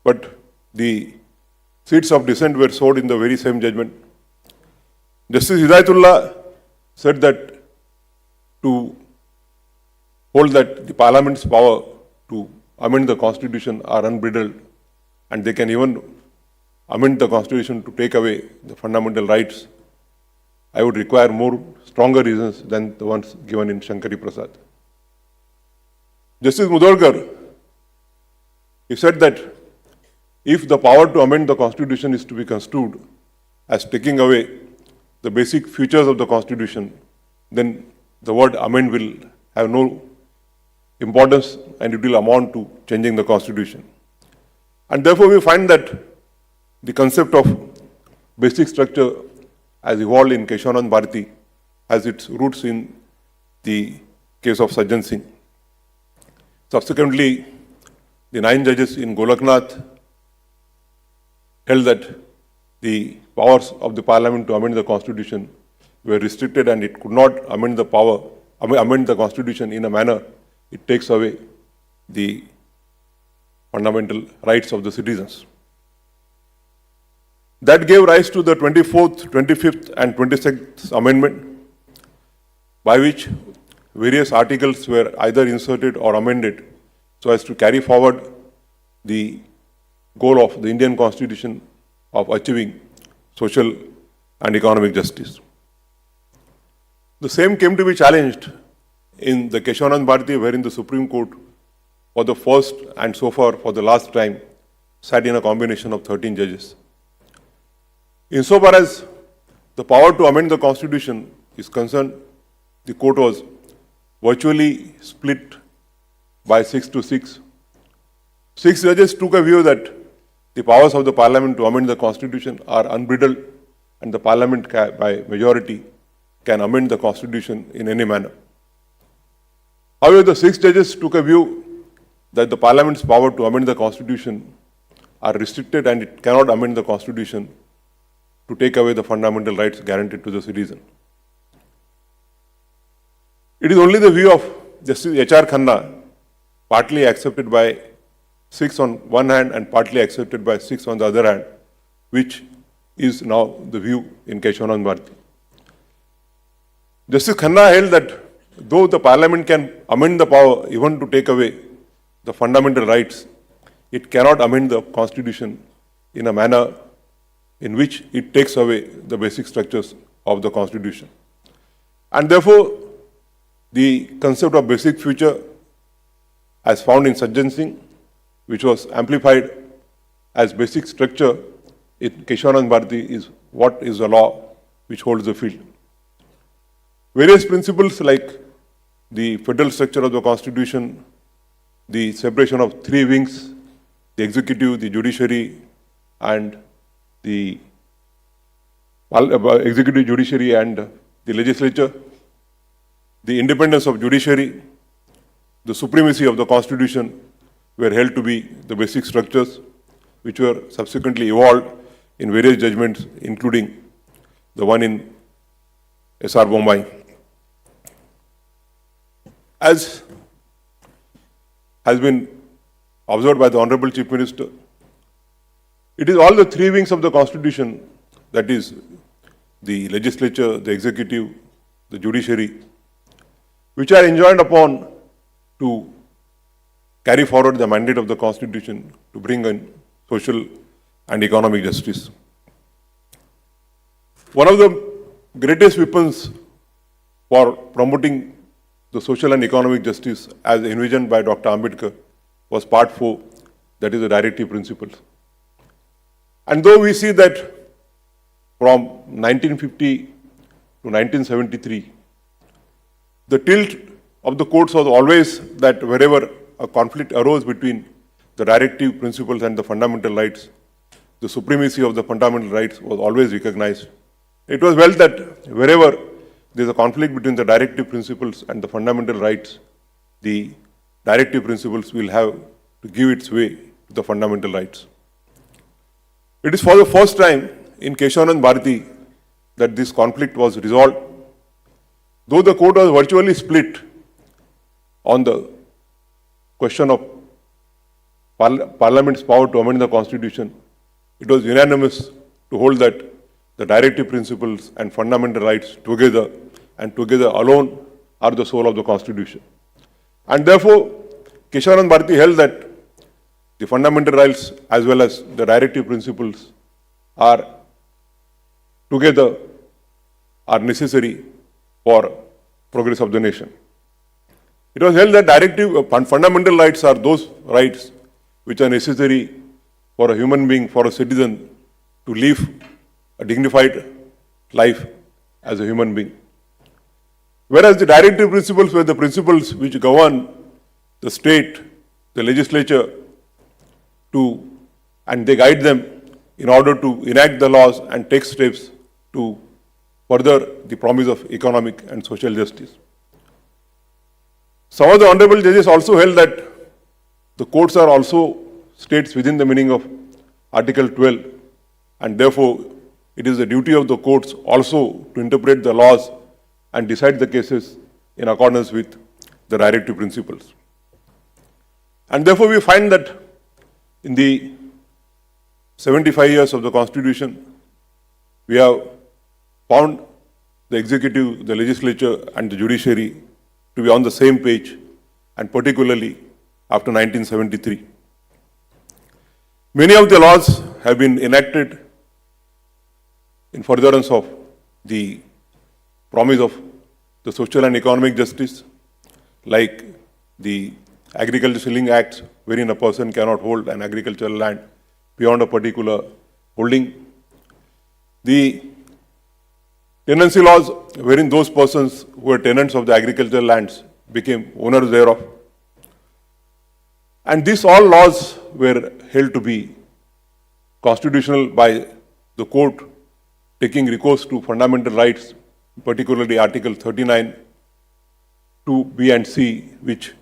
But the seats of dissent were sowed in the very same judgment. Justice Hidayatullah said that to hold that the Parliament's power to amend the Constitution are unbridled, and they can even amend the Constitution to take away the fundamental rights, I would require stronger reasons than the ones given in Shankari Prasad. Justice Mudolkar, he said that if the power to amend the Constitution is to be construed as taking away the basic features of the Constitution, then the word amend will have no importance and it will amount to changing the Constitution. And therefore, we find that the concept of basic structure as evolved in Keshavanand Bharati has its roots in the case of Sajjan Singh. Subsequently, the 9 judges in Golaknath held that the powers of the Parliament to amend the Constitution were restricted and it could not amend the Constitution in a manner it takes away the fundamental rights of the citizens. That gave rise to the 24th, 25th and 26th Amendment, by which various articles were either inserted or amended so as to carry forward the goal of the Indian Constitution of achieving social and economic justice. The same came to be challenged in the Keshavanand Bharati, wherein the Supreme Court, for the first and so far for the last time, sat in a combination of 13 judges. Insofar as the power to amend the Constitution is concerned, the court was virtually split by 6-6. 6 judges took a view that the powers of the Parliament to amend the Constitution are unbridled and the Parliament by majority can amend the Constitution in any manner. However, the 6 judges took a view that the Parliament's power to amend the Constitution are restricted and it cannot amend the Constitution to take away the fundamental rights guaranteed to the citizen. It is only the view of Justice H.R. Khanna, partly accepted by 6 on one hand and partly accepted by 6 on the other hand, which is now the view in Keshavanand Bharati. Justice Khanna held that though the Parliament can amend the power even to take away the fundamental rights, it cannot amend the Constitution in a manner in which it takes away the basic structures of the Constitution. And therefore, the concept of basic future as found in Sajjan Singh, which was amplified as basic structure in Keshavanand Bharati, is what is the law which holds the field. Various principles like the federal structure of the Constitution, the separation of three wings, the executive, the judiciary, and the executive, judiciary, and the legislature, the independence of judiciary, the supremacy of the Constitution were held to be the basic structures which were subsequently evolved in various judgments, including the one in S.R. Bombay. As has been observed by the Honorable Chief Minister, it is all the three wings of the Constitution, that is, the legislature, the executive, the judiciary, which are enjoined upon to carry forward the mandate of the Constitution to bring in social and economic justice. One of the greatest weapons for promoting the social and economic justice as envisioned by Dr. Ambedkar was Part 4, that is the directive principles. And though we see that from 1950 to 1973, the tilt of the courts was always that wherever a conflict arose between the directive principles and the fundamental rights, the supremacy of the fundamental rights was always recognized. It was felt that wherever there is a conflict between the directive principles and the fundamental rights, the directive principles will have to give its way to the fundamental rights. It is for the first time in Keshavanand Bharati that this conflict was resolved. Though the court was virtually split on the question of Parliament's power to amend the Constitution, it was unanimous to hold that the directive principles and fundamental rights together and together alone are the soul of the Constitution. And therefore, Keshavanand Bharati held that the fundamental rights as well as the directive principles are together are necessary for progress of the nation. It was held that directive fundamental rights are those rights which are necessary for a human being, for a citizen to live a dignified life as a human being. Whereas the directive principles were the principles which govern the state, the legislature, and they guide them in order to enact the laws and take steps to further the promise of economic and social justice. Some of the honorable judges also held that the courts are also states within the meaning of Article 12, and therefore it is the duty of the courts also to interpret the laws and decide the cases in accordance with the directive principles. And therefore we find that in the 75 years of the Constitution, we have found the executive, the legislature, and the judiciary to be on the same page, and particularly after 1973. Many of the laws have been enacted in furtherance of the promise of the social and economic justice, like the Agriculture Ceiling Act, wherein a person cannot hold an agricultural land beyond a particular holding. The tenancy laws, wherein those persons who were tenants of the agricultural lands became owners thereof. And these all laws were held to be constitutional by the court taking recourse to fundamental rights, particularly Article 39, 2B and C, which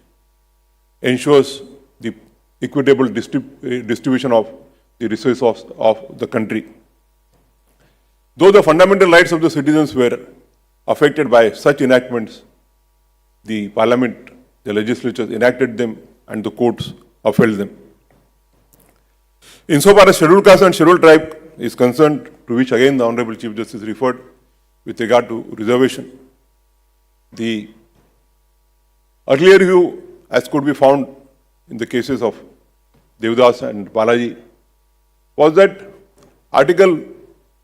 ensures the equitable distribution of the resources of the country. Though the fundamental rights of the citizens were affected by such enactments, the Parliament, the legislatures enacted them and the courts upheld them. Insofar as scheduled caste and scheduled tribe is concerned, to which again the Honorable Chief Justice referred with regard to reservation, the earlier view, as could be found in the cases of Devdas and Balaji, was that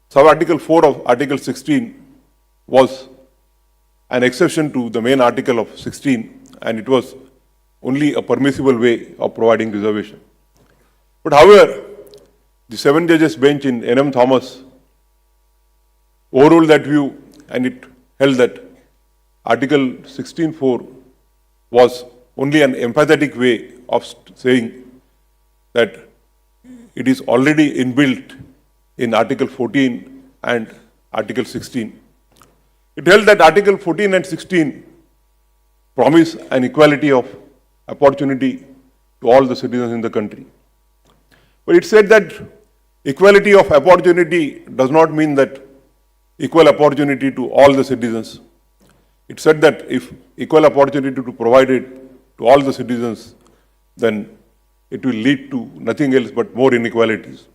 sub-article 4 of Article 16 was an exception to the main article of 16, and it was only a permissible way of providing reservation. But however, the 7 judges bench in N.M. Thomas overruled that view, and it held that Article 16.4 was only an empathetic way of saying that it is already inbuilt in Article 14 and Article 16. It held that Article 14 and 16 promise an equality of opportunity to all the citizens in the country. But it said that equality of opportunity does not mean that equal opportunity to all the citizens. It said that if equal opportunity to provide it to all the citizens, then it will lead to nothing else but more inequalities.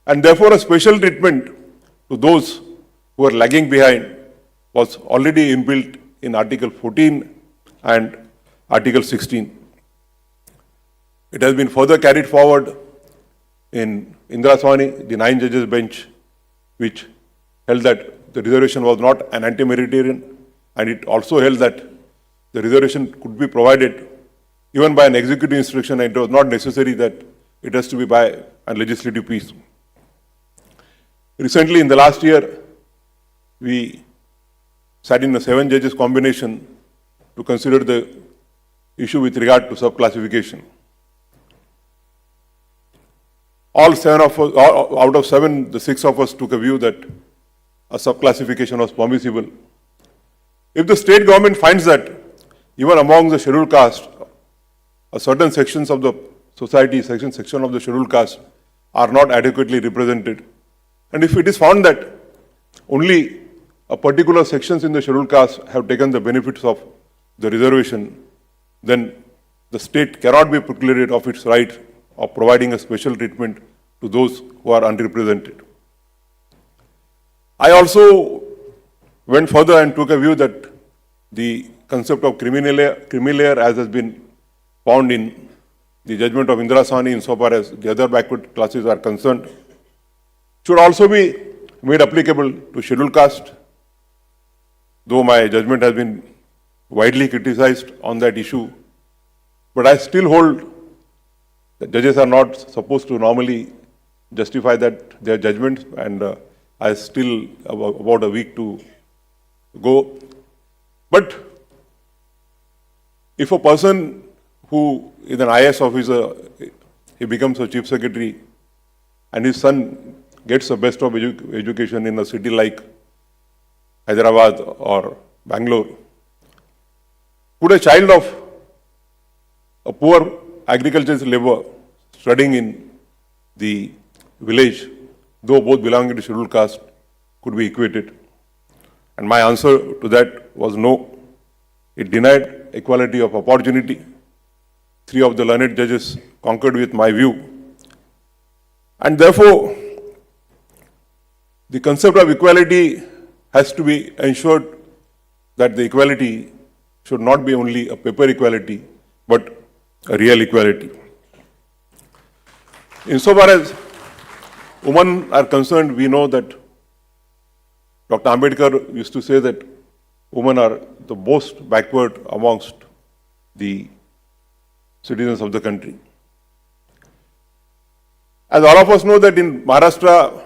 And therefore, a special treatment to those who are lagging behind was already inbuilt in Article 14 and Article 16. It has been further carried forward in Indra Swani, the 9 judges bench, which held that the reservation was not an anti-meritarian, and it also held that the reservation could be provided even by an executive instruction, and it was not necessary that it has to be by a legislative piece. Recently, in the last year, we sat in a 7 judges combination to consider the issue with regard to sub-classification. All 7 of us, out of 7, the 6 of us took a view that a sub-classification was permissible. If the state government finds that even among the scheduled caste, a certain sections of the society, section of the scheduled caste are not adequately represented, and if it is found that only a particular sections in the scheduled caste have taken the benefits of the reservation, then the state cannot be precluded of its right of providing a special treatment to those who are underrepresented. I also went further and took a view that the concept of criminal layer, as has been found in the judgment of Indra Sawhney insofar as the other backward classes are concerned, should also be made applicable to scheduled caste, though my judgment has been widely criticized on that issue. But I still hold that judges are not supposed to normally justify their judgments, and I still about a week to go. But if a person who is an IAS officer, he becomes a chief secretary, and his son gets the best of education in a city like Hyderabad or Bangalore, could a child of a poor agricultural labor studying in the village, though both belonging to scheduled caste, could be equated? And my answer to that was no. It denied equality of opportunity. 3 of the learned judges concurred with my view. And therefore, the concept of equality has to be ensured that the equality should not be only a paper equality, but a real equality. Insofar as women are concerned, we know that Dr. Ambedkar used to say that women are the most backward amongst the citizens of the country. As all of us know that in Maharashtra,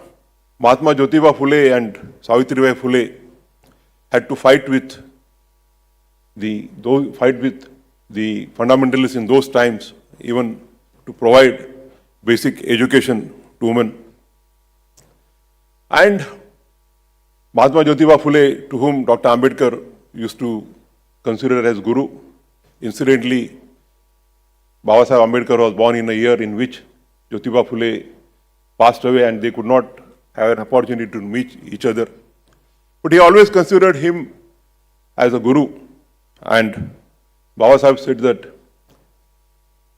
Mahatma Jyotiba Phule and Savitribai Phule had to fight with the fundamentalists in those times, even to provide basic education to women. And Mahatma Jyotiba Phule, to whom Dr. Ambedkar used to consider as guru, incidentally, Babasaheb Ambedkar was born in a year in which Jyotiba Phule passed away, and they could not have an opportunity to meet each other. But he always considered him as a guru, and Babasaheb said that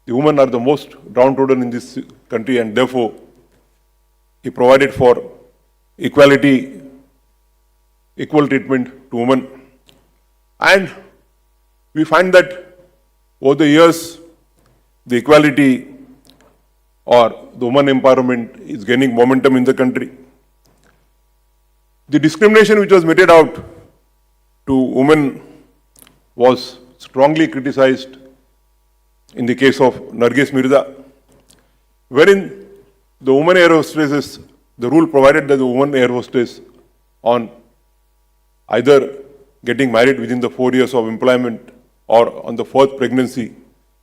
the women are the most downtrodden in this country, and therefore he provided for equality, equal treatment to women. And we find that over the years, the equality or the woman empowerment is gaining momentum in the country. The discrimination which was meted out to women was strongly criticized in the case of Nargis Mirza, wherein the woman air hostesses, the rule provided that the woman air hostess on either getting married within the 4 years of employment or on the fourth pregnancy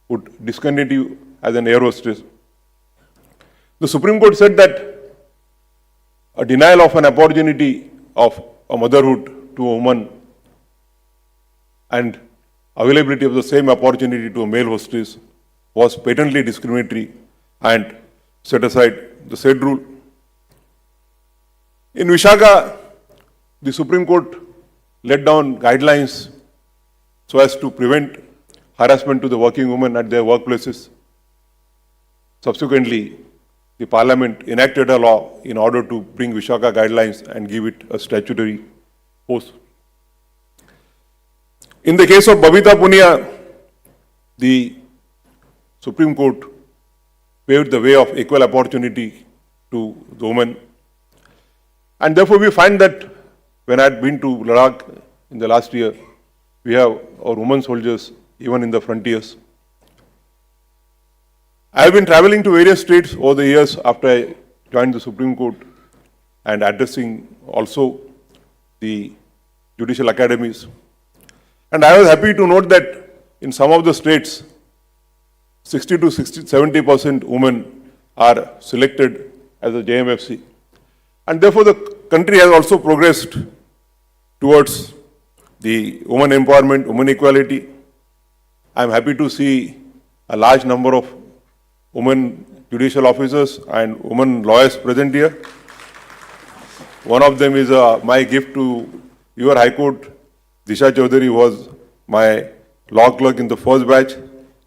would discontinue as an air hostess. The Supreme Court said that a denial of an opportunity of a motherhood to a woman and availability of the same opportunity to a male hostess was patently discriminatory and set aside the said rule. In Vishaga, the Supreme Court laid down guidelines so as to prevent harassment to the working women at their workplaces. Subsequently, the Parliament enacted a law in order to bring Vishaga guidelines and give it a statutory force. In the case of Babita Punia, the Supreme Court paved the way of equal opportunity to the women. And therefore, we find that when I had been to Ladakh in the last year, we have our women soldiers even in the frontiers. I have been traveling to various states over the years after I joined the Supreme Court and addressing also the judicial academies. And I was happy to note that in some of the states, 60 to 70% women are selected as a JMFC. And therefore, the country has also progressed towards the women empowerment, women equality. I am happy to see a large number of women judicial officers and women lawyers present here. One of them is my gift to your High Court. Disha Chaudhary was my law clerk in the first batch,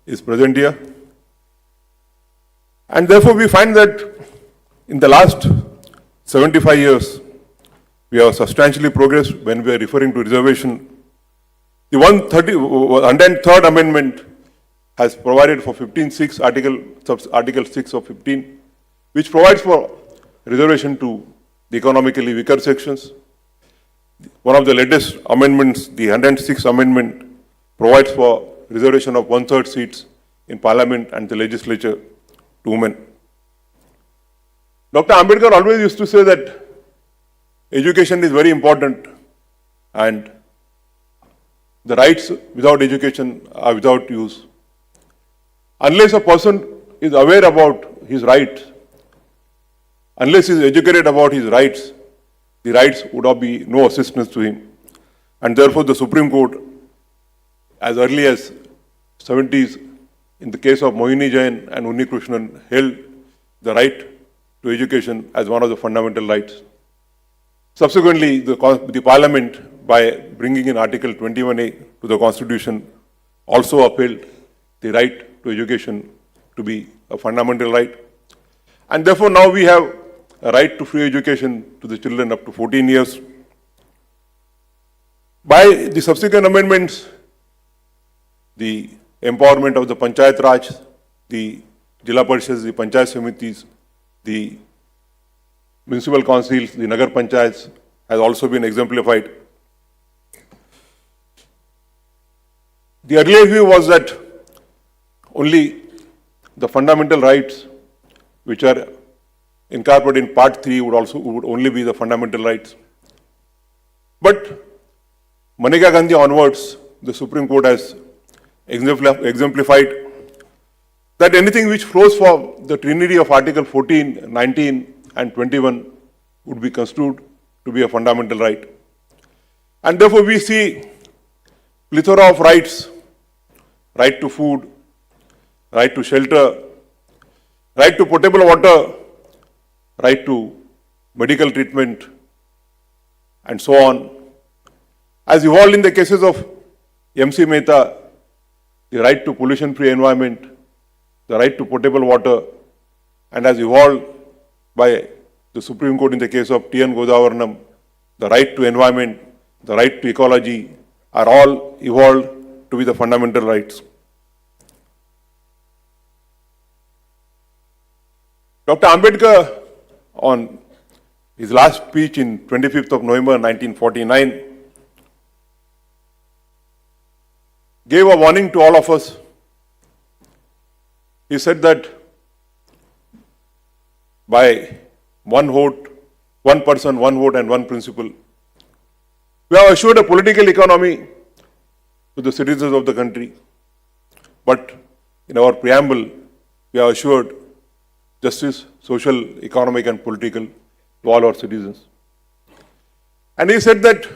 is present here. And therefore, we find that in the last 75 years, we have substantially progressed when we are referring to reservation. The 103rd Amendment has provided for 15(6), Article 6 of 15, which provides for reservation to the economically weaker sections. One of the latest amendments, the 106th Amendment, provides for reservation of 1/3 seats in Parliament and the legislature to women. Dr. Ambedkar always used to say that education is very important and the rights without education are without use. Unless a person is aware about his rights, unless he is educated about his rights, the rights would not be no assistance to him. And therefore, the Supreme Court, as early as 70s, in the case of Mohini Jain and Unni Krishnan, held the right to education as one of the fundamental rights. Subsequently, the Parliament, by bringing in Article 21A to the Constitution, also upheld the right to education to be a fundamental right. And therefore, now we have a right to free education to the children up to 14 years. By the subsequent amendments, the empowerment of the Panchayat Raj, the Jila Parishads, the Panchayat Samitis, the municipal councils, the Nagar Panchayats has also been exemplified. The earlier view was that only the fundamental rights which are incorporated in Part 3 would only be the fundamental rights. But Maneka Gandhi onwards, the Supreme Court has exemplified that anything which flows from the trinity of Article 14, 19 and 21 would be construed to be a fundamental right. And therefore we see plethora of rights: right to food, right to shelter, right to potable water, right to medical treatment, and so on. As evolved in the cases of MC Mehta, the right to pollution-free environment, the right to potable water, and as evolved by the Supreme Court in the case of TN Godavarnam, the right to environment, the right to ecology are all evolved to be the fundamental rights. Dr. Ambedkar, on his last speech in 25th of November 1949, gave a warning to all of us. He said that by one vote, one person, one vote and one principle, we have assured a political economy to the citizens of the country. But in our preamble, we have assured justice, social, economic and political to all our citizens. And he said that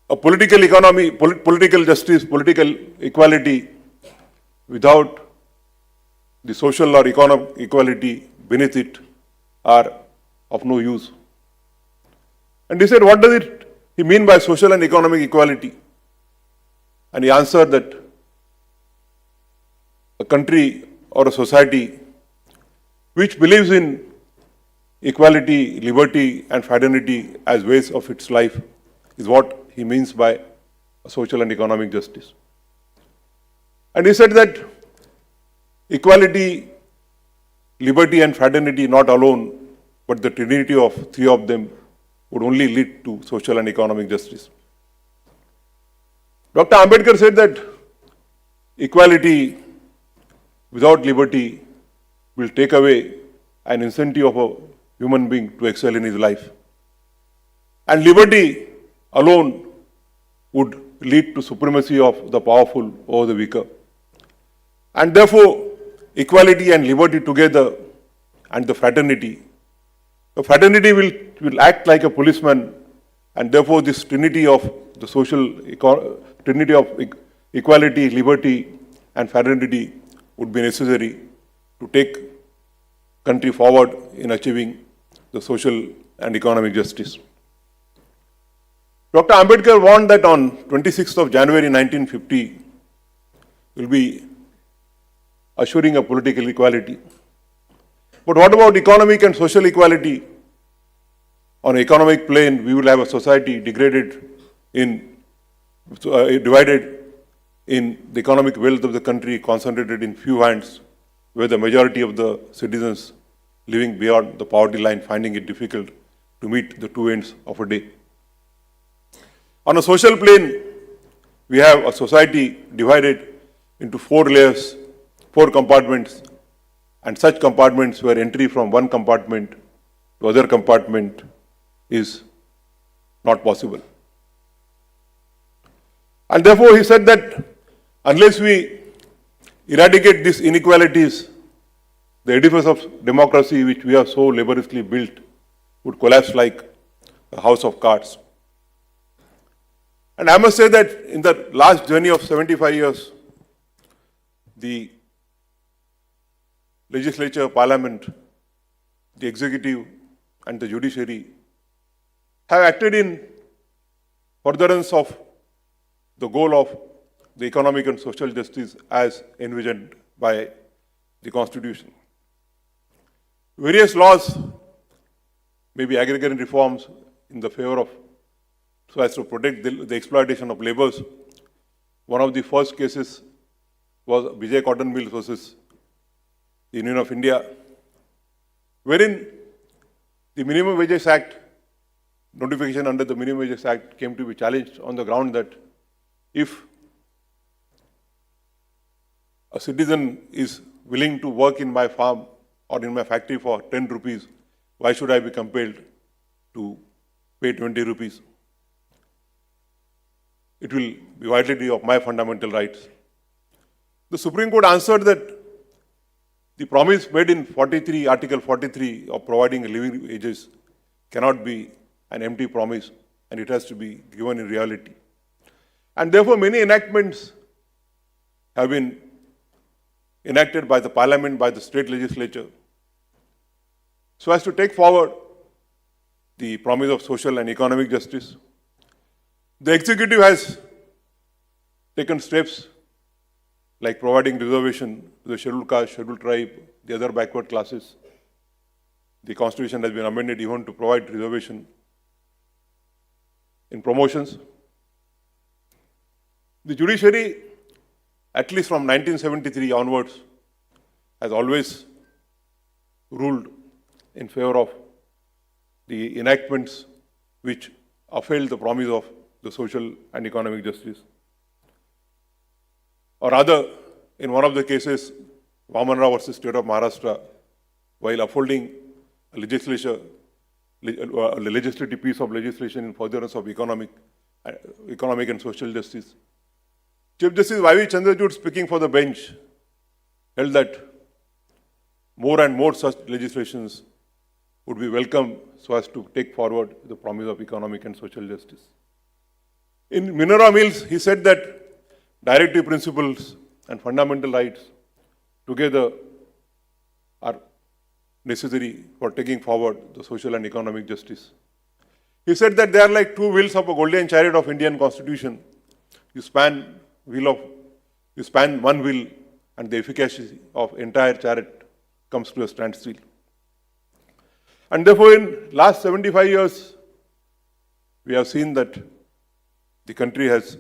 a political economy, political justice, political equality without the social or economic equality beneath it are of no use. And he said, what does he mean by social and economic equality? And he answered that a country or a society which believes in equality, liberty and fraternity as ways of its life is what he means by social and economic justice. And he said that equality, liberty and fraternity not alone, but the trinity of three of them would only lead to social and economic justice. Dr. Ambedkar said that equality without liberty will take away an incentive of a human being to excel in his life. And liberty alone would lead to supremacy of the powerful over the weaker. And therefore, equality and liberty together and the fraternity will act like a policeman, and therefore this trinity of the trinity of equality, liberty and fraternity would be necessary to take country forward in achieving the social and economic justice. Dr. Ambedkar warned that on 26th of January 1950 will be assuring a political equality. But what about economic and social equality? On an economic plane, we will have a society divided in the economic wealth of the country concentrated in few hands, where the majority of the citizens living beyond the poverty line finding it difficult to meet the two ends of a day. On a social plane, we have a society divided into 4 layers, 4 compartments, and such compartments where entry from one compartment to other compartment is not possible. And therefore he said that unless we eradicate these inequalities, the edifice of democracy which we have so laboriously built would collapse like a house of cards. And I must say that in the last journey of 75 years, the legislature, parliament, the executive and the judiciary have acted in furtherance of the goal of the economic and social justice as envisioned by the Constitution. Various laws, maybe agrarian reforms in the favor of, so as to protect the exploitation of laborers. One of the first cases was Vijay Cotton Mills versus the Union of India, wherein the Minimum Wages Act, notification under the Minimum Wages Act came to be challenged on the ground that if a citizen is willing to work in my farm or in my factory for 10 rupees, why should I be compelled to pay 20 rupees? It will be violative of my fundamental rights. The Supreme Court answered that the promise made in Article 43 of providing living wages cannot be an empty promise, and it has to be given in reality. And therefore many enactments have been enacted by the parliament, by the state legislature, so as to take forward the promise of social and economic justice. The executive has taken steps like providing reservation to the scheduled caste, scheduled tribe, the other backward classes. the Constitution has been amended even to provide reservation in promotions. The judiciary, at least from 1973 onwards, has always ruled in favor of the enactments which upheld the promise of the social and economic justice. Or rather, in one of the cases, Vamanrao versus State of Maharashtra, while upholding a legislative piece of legislation in furtherance of economic and social justice, Chief Justice Y.V. Chandrachud, speaking for the bench, held that more and more such legislations would be welcome so as to take forward the promise of economic and social justice. In Minerva Mills, he said that directive principles and fundamental rights together are necessary for taking forward the social and economic justice. He said that they are like two wheels of a golden chariot of Indian Constitution. You span one wheel and the efficacy of entire chariot comes to a standstill. And therefore, in last 75 years, we have seen that the country has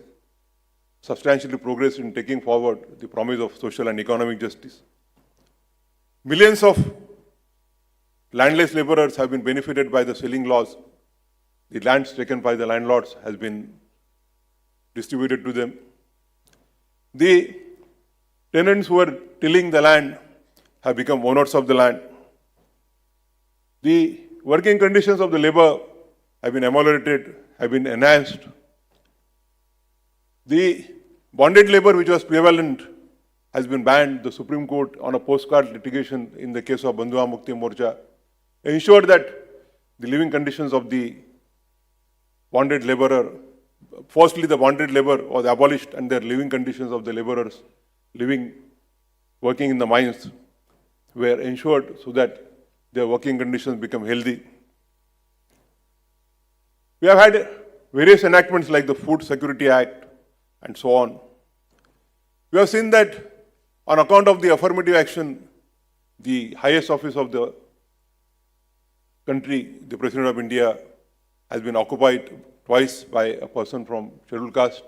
substantially progressed in taking forward the promise of social and economic justice. Millions of landless laborers have been benefited by the selling laws. The lands taken by the landlords has been distributed to them. The tenants who were tilling the land have become owners of the land. The working conditions of the labor have been ameliorated, have been enhanced. The bonded labor which was prevalent has been banned. The Supreme Court, on a postcard litigation in the case of Bandhuva Mukti Morcha, ensured that the living conditions of the bonded laborer, firstly the bonded labor was abolished and the living conditions of the laborers working in the mines were ensured so that their working conditions become healthy. We have had various enactments like the Food Security Act and so on. We have seen that on account of the affirmative action, the highest office of the country, the President of India, has been occupied twice by a person from scheduled caste,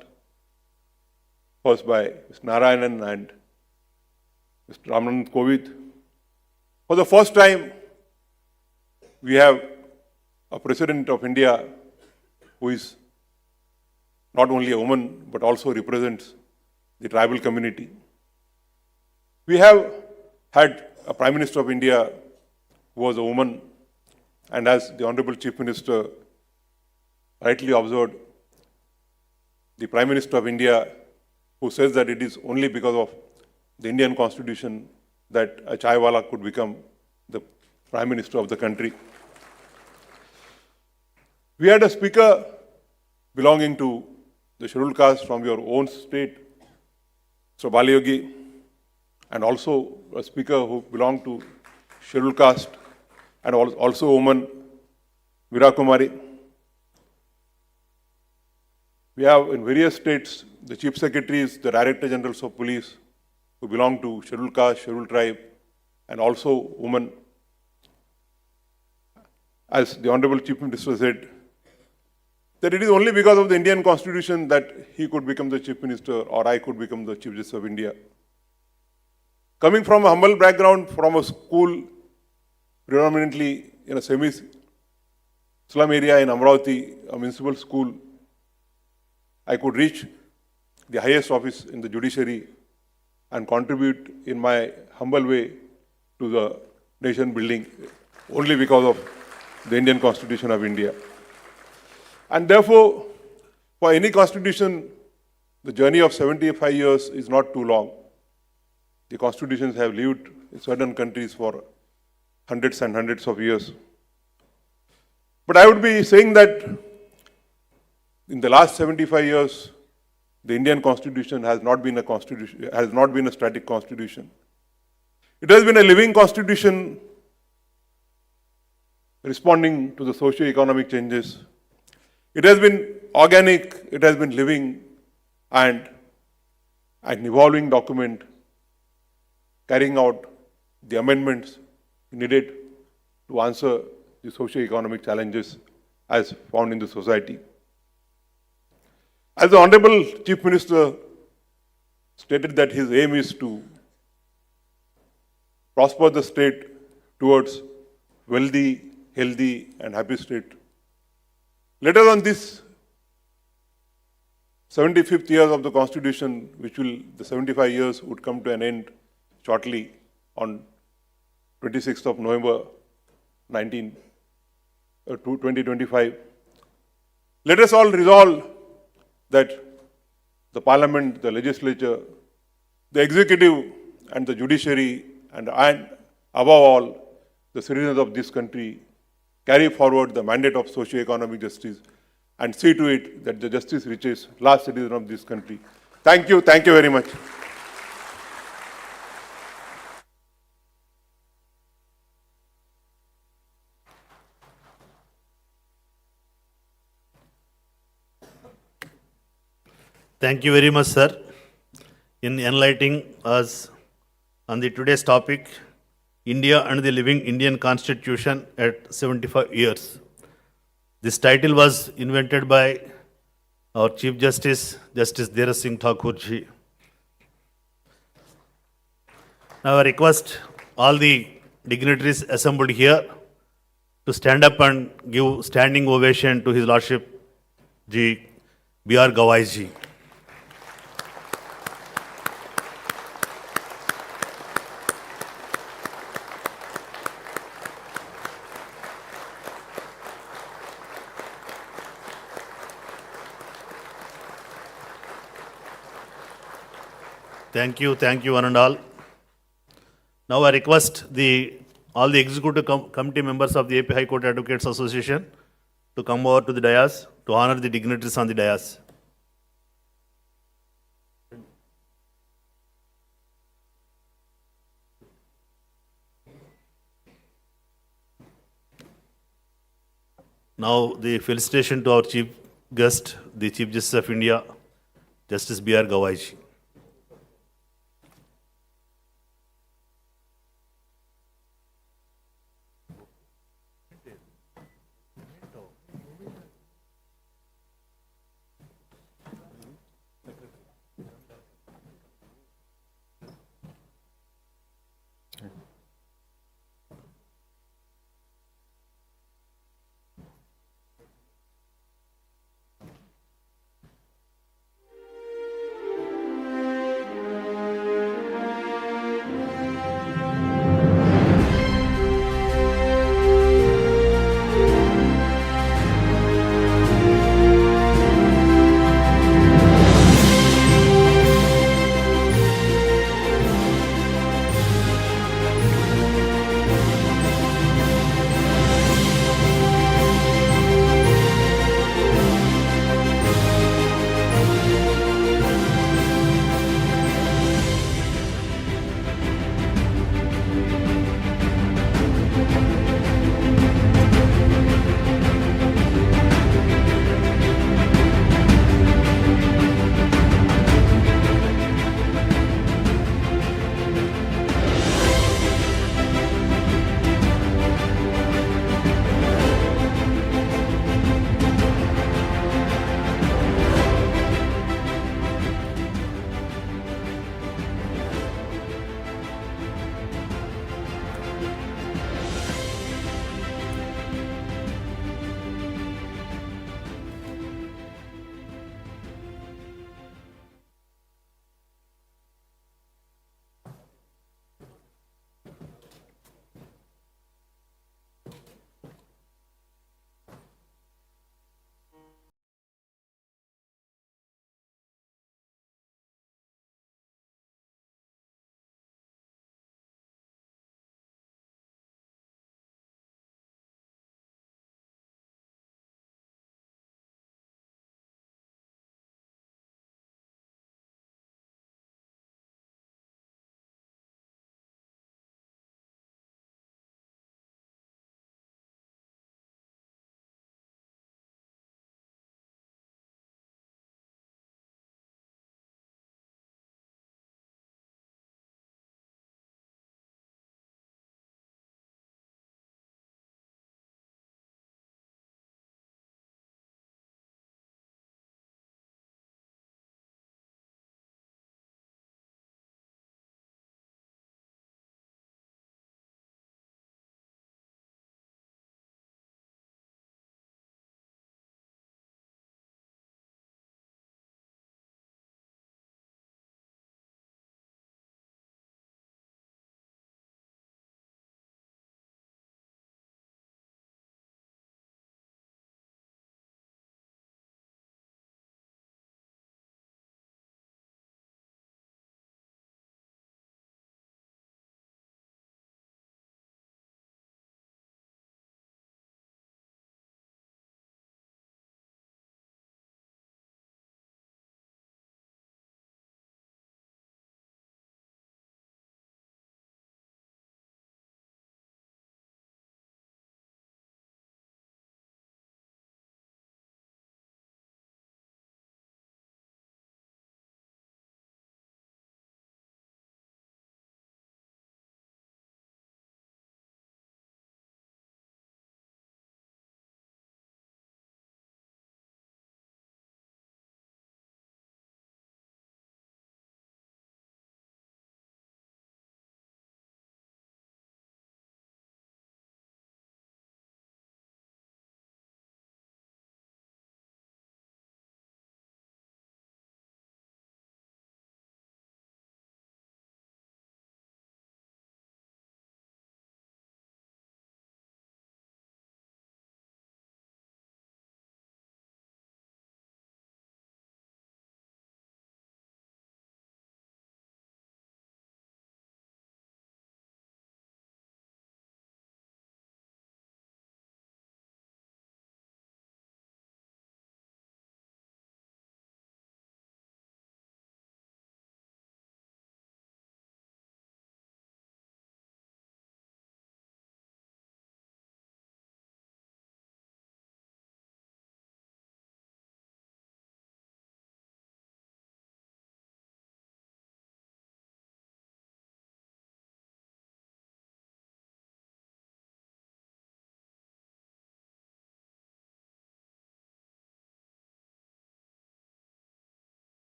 first by Mr. Narayanan and Mr. Ramnath Kovind. For the first time, we have a President of India who is not only a woman but also represents the tribal community. We have had a Prime Minister of India who was a woman, and as the Honorable Chief Minister rightly observed, the Prime Minister of India who says that it is only because of the Indian Constitution that a chaiwala could become the Prime Minister of the country. We had a speaker belonging to the scheduled caste from your own state, Mr. Balayogi, and also a speaker who belonged to scheduled caste and also a woman, Veera Kumari. We have in various states the chief secretaries, the director generals of police who belong to scheduled caste, scheduled tribe, and also women. As the Honorable Chief Minister said, that it is only because of the Indian Constitution that he could become the Chief Minister or I could become the Chief Justice of India. Coming from a humble background, from a school predominantly in a semi-slum area in Amravati, a municipal school, I could reach the highest office in the judiciary and contribute in my humble way to the nation building only because of the Indian Constitution of India. And therefore, for any constitution, the journey of 75 years is not too long. The constitutions have lived in certain countries for hundreds and hundreds of years. But I would be saying that in the last 75 years, the Indian Constitution has not been a static constitution. It has been a living constitution responding to the socio-economic changes. It has been organic, it has been living, and an evolving document carrying out the amendments needed to answer the socio-economic challenges as found in the society. As the Honorable Chief Minister stated that his aim is to prosper the state towards wealthy, healthy and happy state. Let us on this 75th year of the Constitution, the 75 years would come to an end shortly on 26th of November 2025. Let us all resolve that the Parliament, the Legislature, the Executive and the Judiciary and above all, the citizens of this country carry forward the mandate of socio-economic justice and see to it that the justice reaches last citizen of this country. Thank you very much. Thank you very much, sir, in enlightening us on the today's topic, India and the Living Indian Constitution at 75 years. This title was invented by our Chief Justice, Justice Dheeraj Singh Thakur ji. Now I request all the dignitaries assembled here to stand up and give standing ovation to His Lordship Ji B.R. Gawai ji. Thank you, one and all. Now I request all the executive committee members of the AP High Court Advocates Association to come over to the dais to honor the dignitaries on the dais. Now the felicitation to our chief guest, the Chief Justice of India, Justice B.R. Gawai ji.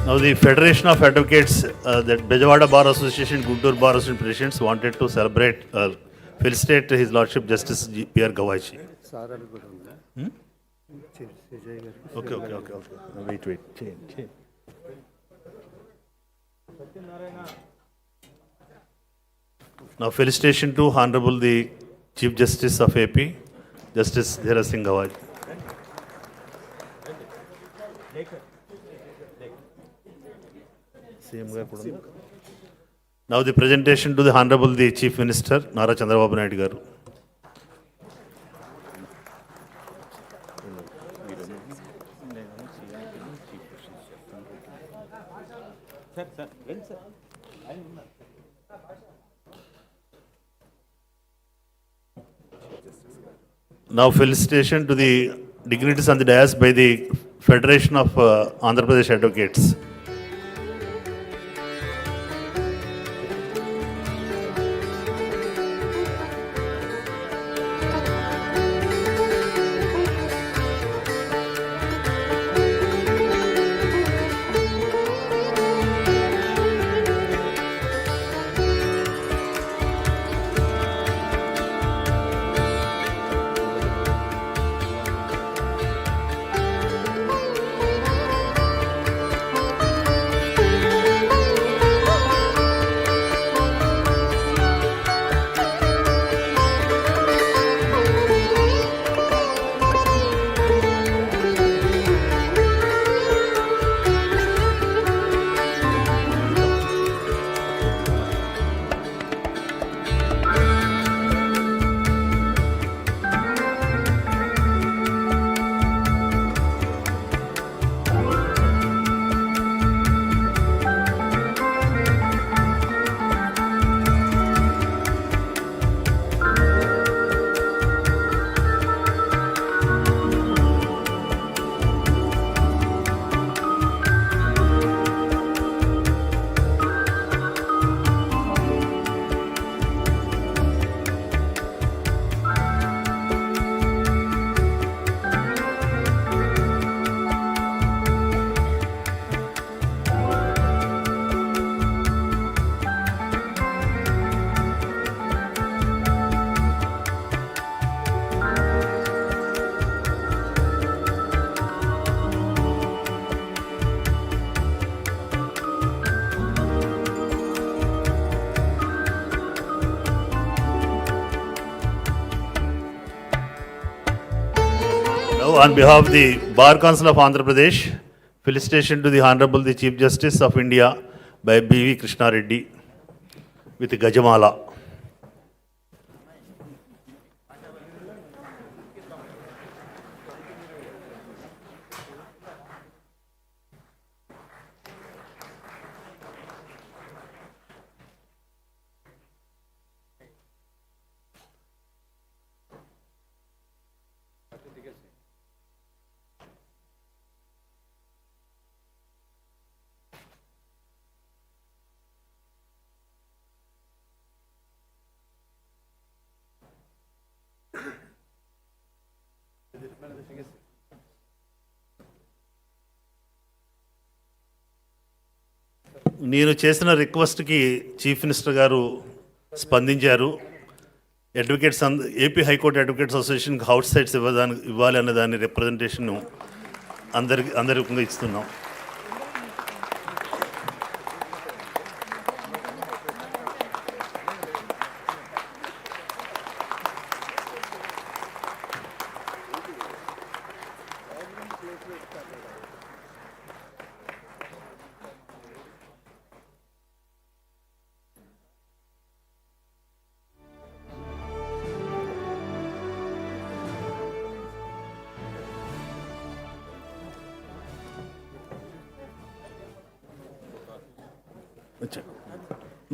Now the Federation of Advocates, that Bejawada Bar Association, Guntur Bar Association Presidents wanted to celebrate, felicitate His Lordship Justice P.R. Gawai. Okay. Wait. Change. Now felicitation to Honorable the Chief Justice of AP, Justice Dheeraj Singh Gawai. Now the presentation to the Honorable the Chief Minister, Nara Chandrababu Naidu garu. Now felicitation to the dignitaries on the dais by the Federation of Andhra Pradesh Advocates. On behalf of the Bar Council of Andhra Pradesh, felicitation to the Honorable the Chief Justice of India by B.V. Krishna Reddy with Gajamala. నేను చేసిన రిక్వెస్ట్కి chief minister గారు స్పందించారు. Advocates AP high court advocates అసోసియేషన్కి house sites ఇవ్వాలి అనే దాని representation అందరికీ ఇస్తున్నాం.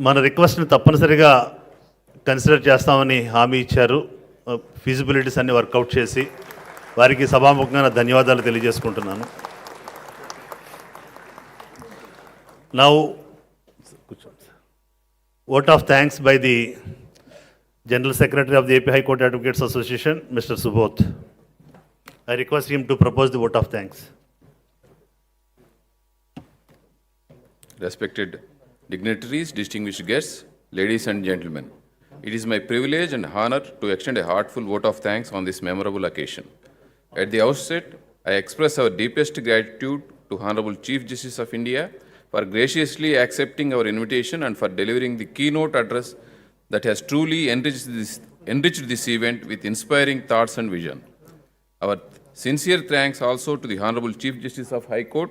మన రిక్వెస్ట్ని తప్పనిసరిగా కన్సిడర్ చేస్తామని హామీ ఇచ్చారు. ఫీజిబిలిటీస్ అన్ని వర్కౌట్ చేసి వారికి సభాముఖంగా ధన్యవాదాలు తెలియజేసుకుంటున్నాను. Now, vote of thanks by the General Secretary of the AP High Court Advocates Association, Mr. Subodh. I request him to propose the vote of thanks. Respected dignitaries, distinguished guests, ladies and gentlemen, it is my privilege and honor to extend a heartfelt vote of thanks on this memorable occasion. At the outset, I express our deepest gratitude to Honorable Chief Justice of India for graciously accepting our invitation and for delivering the keynote address that has truly enriched this event with inspiring thoughts and vision. Our sincere thanks also to the Honorable Chief Justice of High Court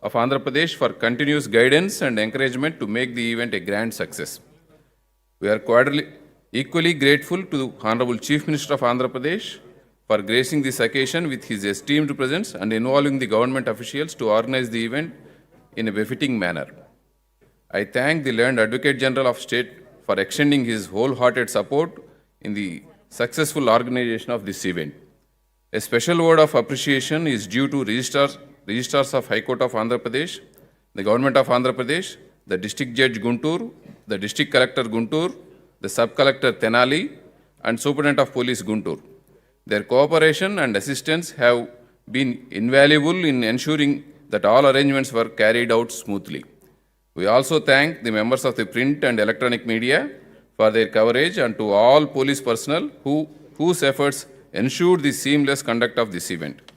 of Andhra Pradesh for continuous guidance and encouragement to make the event a grand success. We are equally grateful to the Honorable Chief Minister of Andhra Pradesh for gracing this occasion with his esteemed presence and involving the government officials to organize the event in a befitting manner. I thank the learned Advocate General of State for extending his wholehearted support in the successful organization of this event. A special word of appreciation is due to registrars of High Court of Andhra Pradesh, the Government of Andhra Pradesh, the District Judge Guntur, the District Collector Guntur, the Sub-Collector Tenali, and Superintendent of Police Guntur. Their cooperation and assistance have been invaluable in ensuring that all arrangements were carried out smoothly. We also thank the members of the print and electronic media for their coverage and to all police personnel whose efforts ensured the seamless conduct of this event.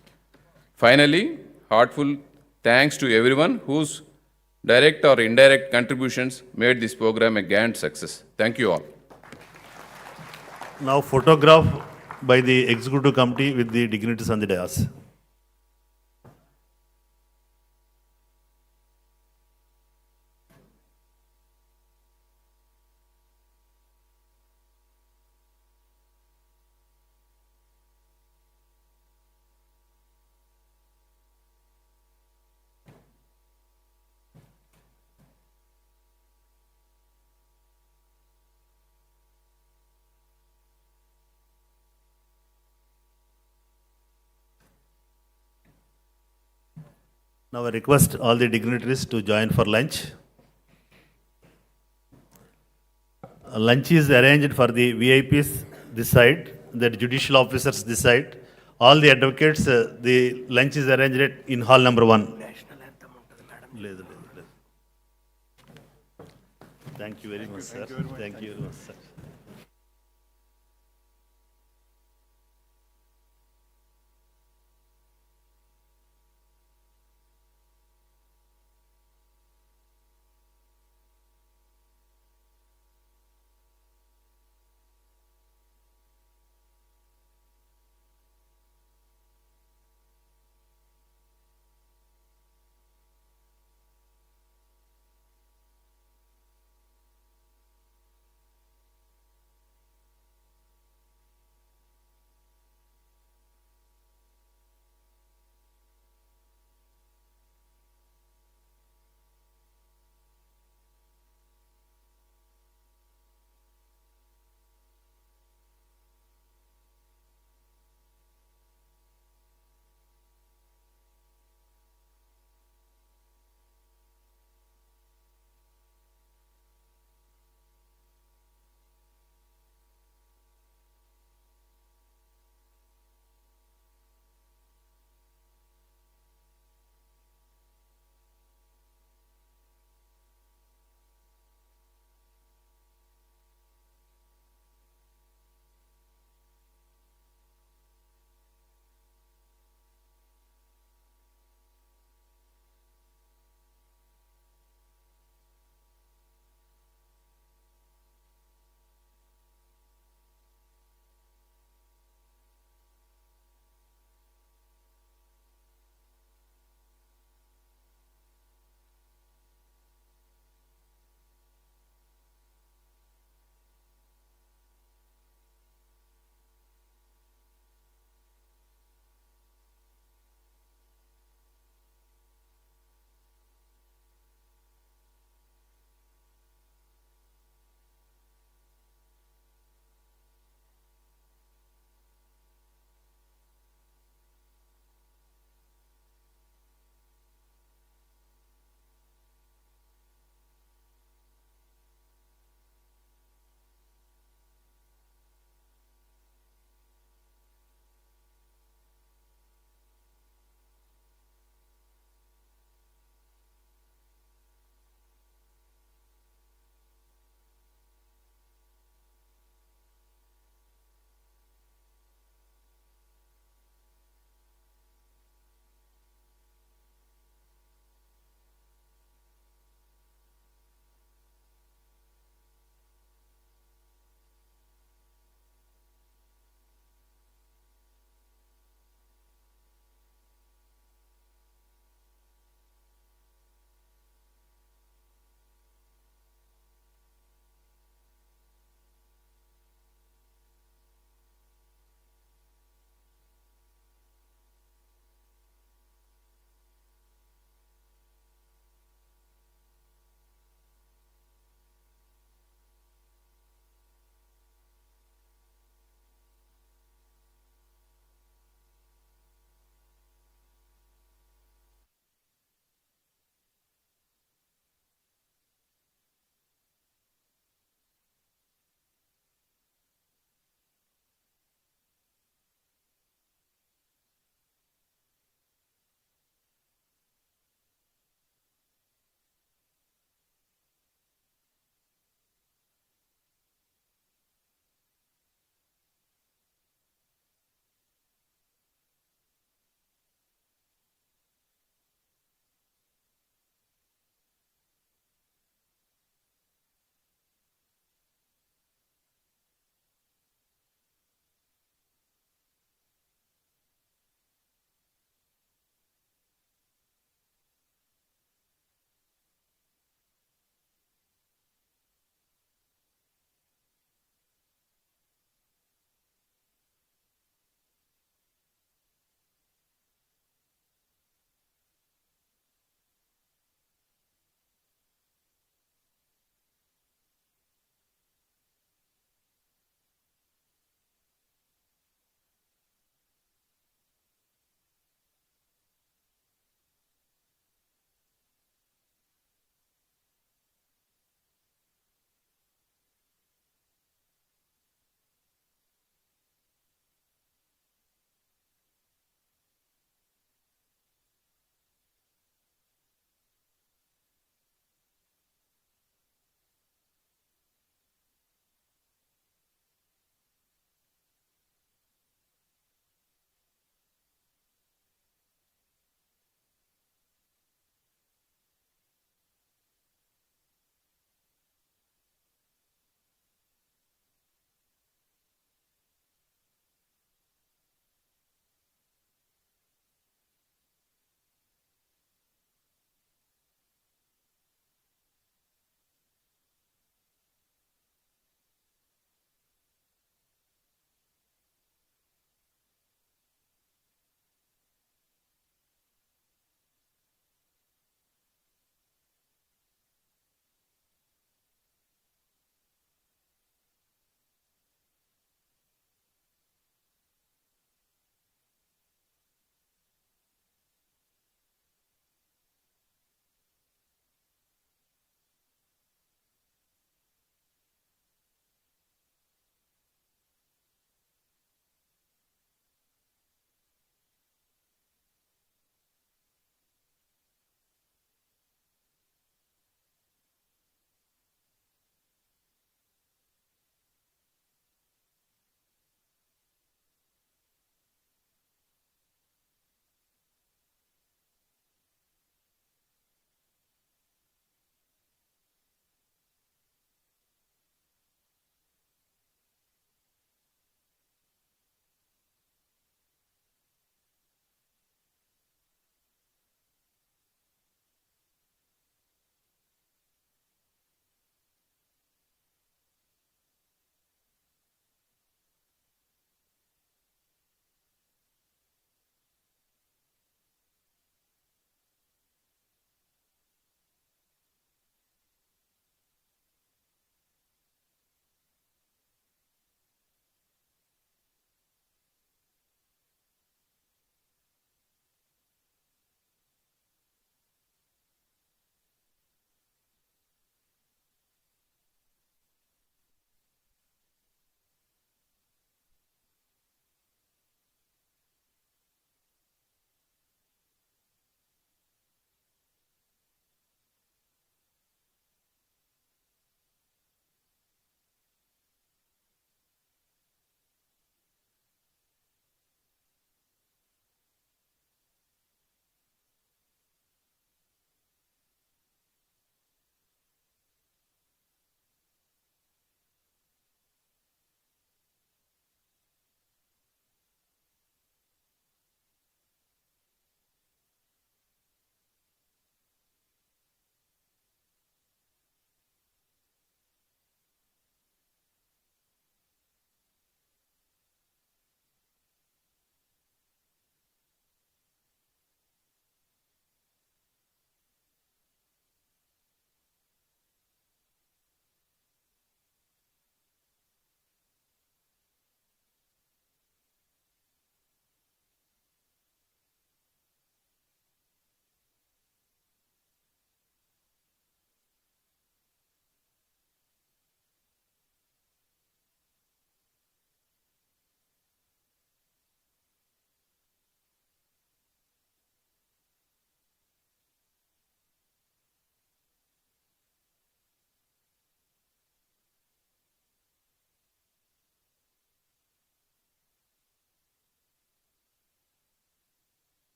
Finally, heartfelt thanks to everyone whose direct or indirect contributions made this program a grand success. Thank you all. Now, photograph by the Executive Committee with the dignitaries on the dais. Now I request all the dignitaries to join for lunch. Lunch is arranged for the VIPs this side, the judicial officers this side. All the advocates, the lunch is arranged in hall number 1. Thank you very much, sir. Thank you very much, sir.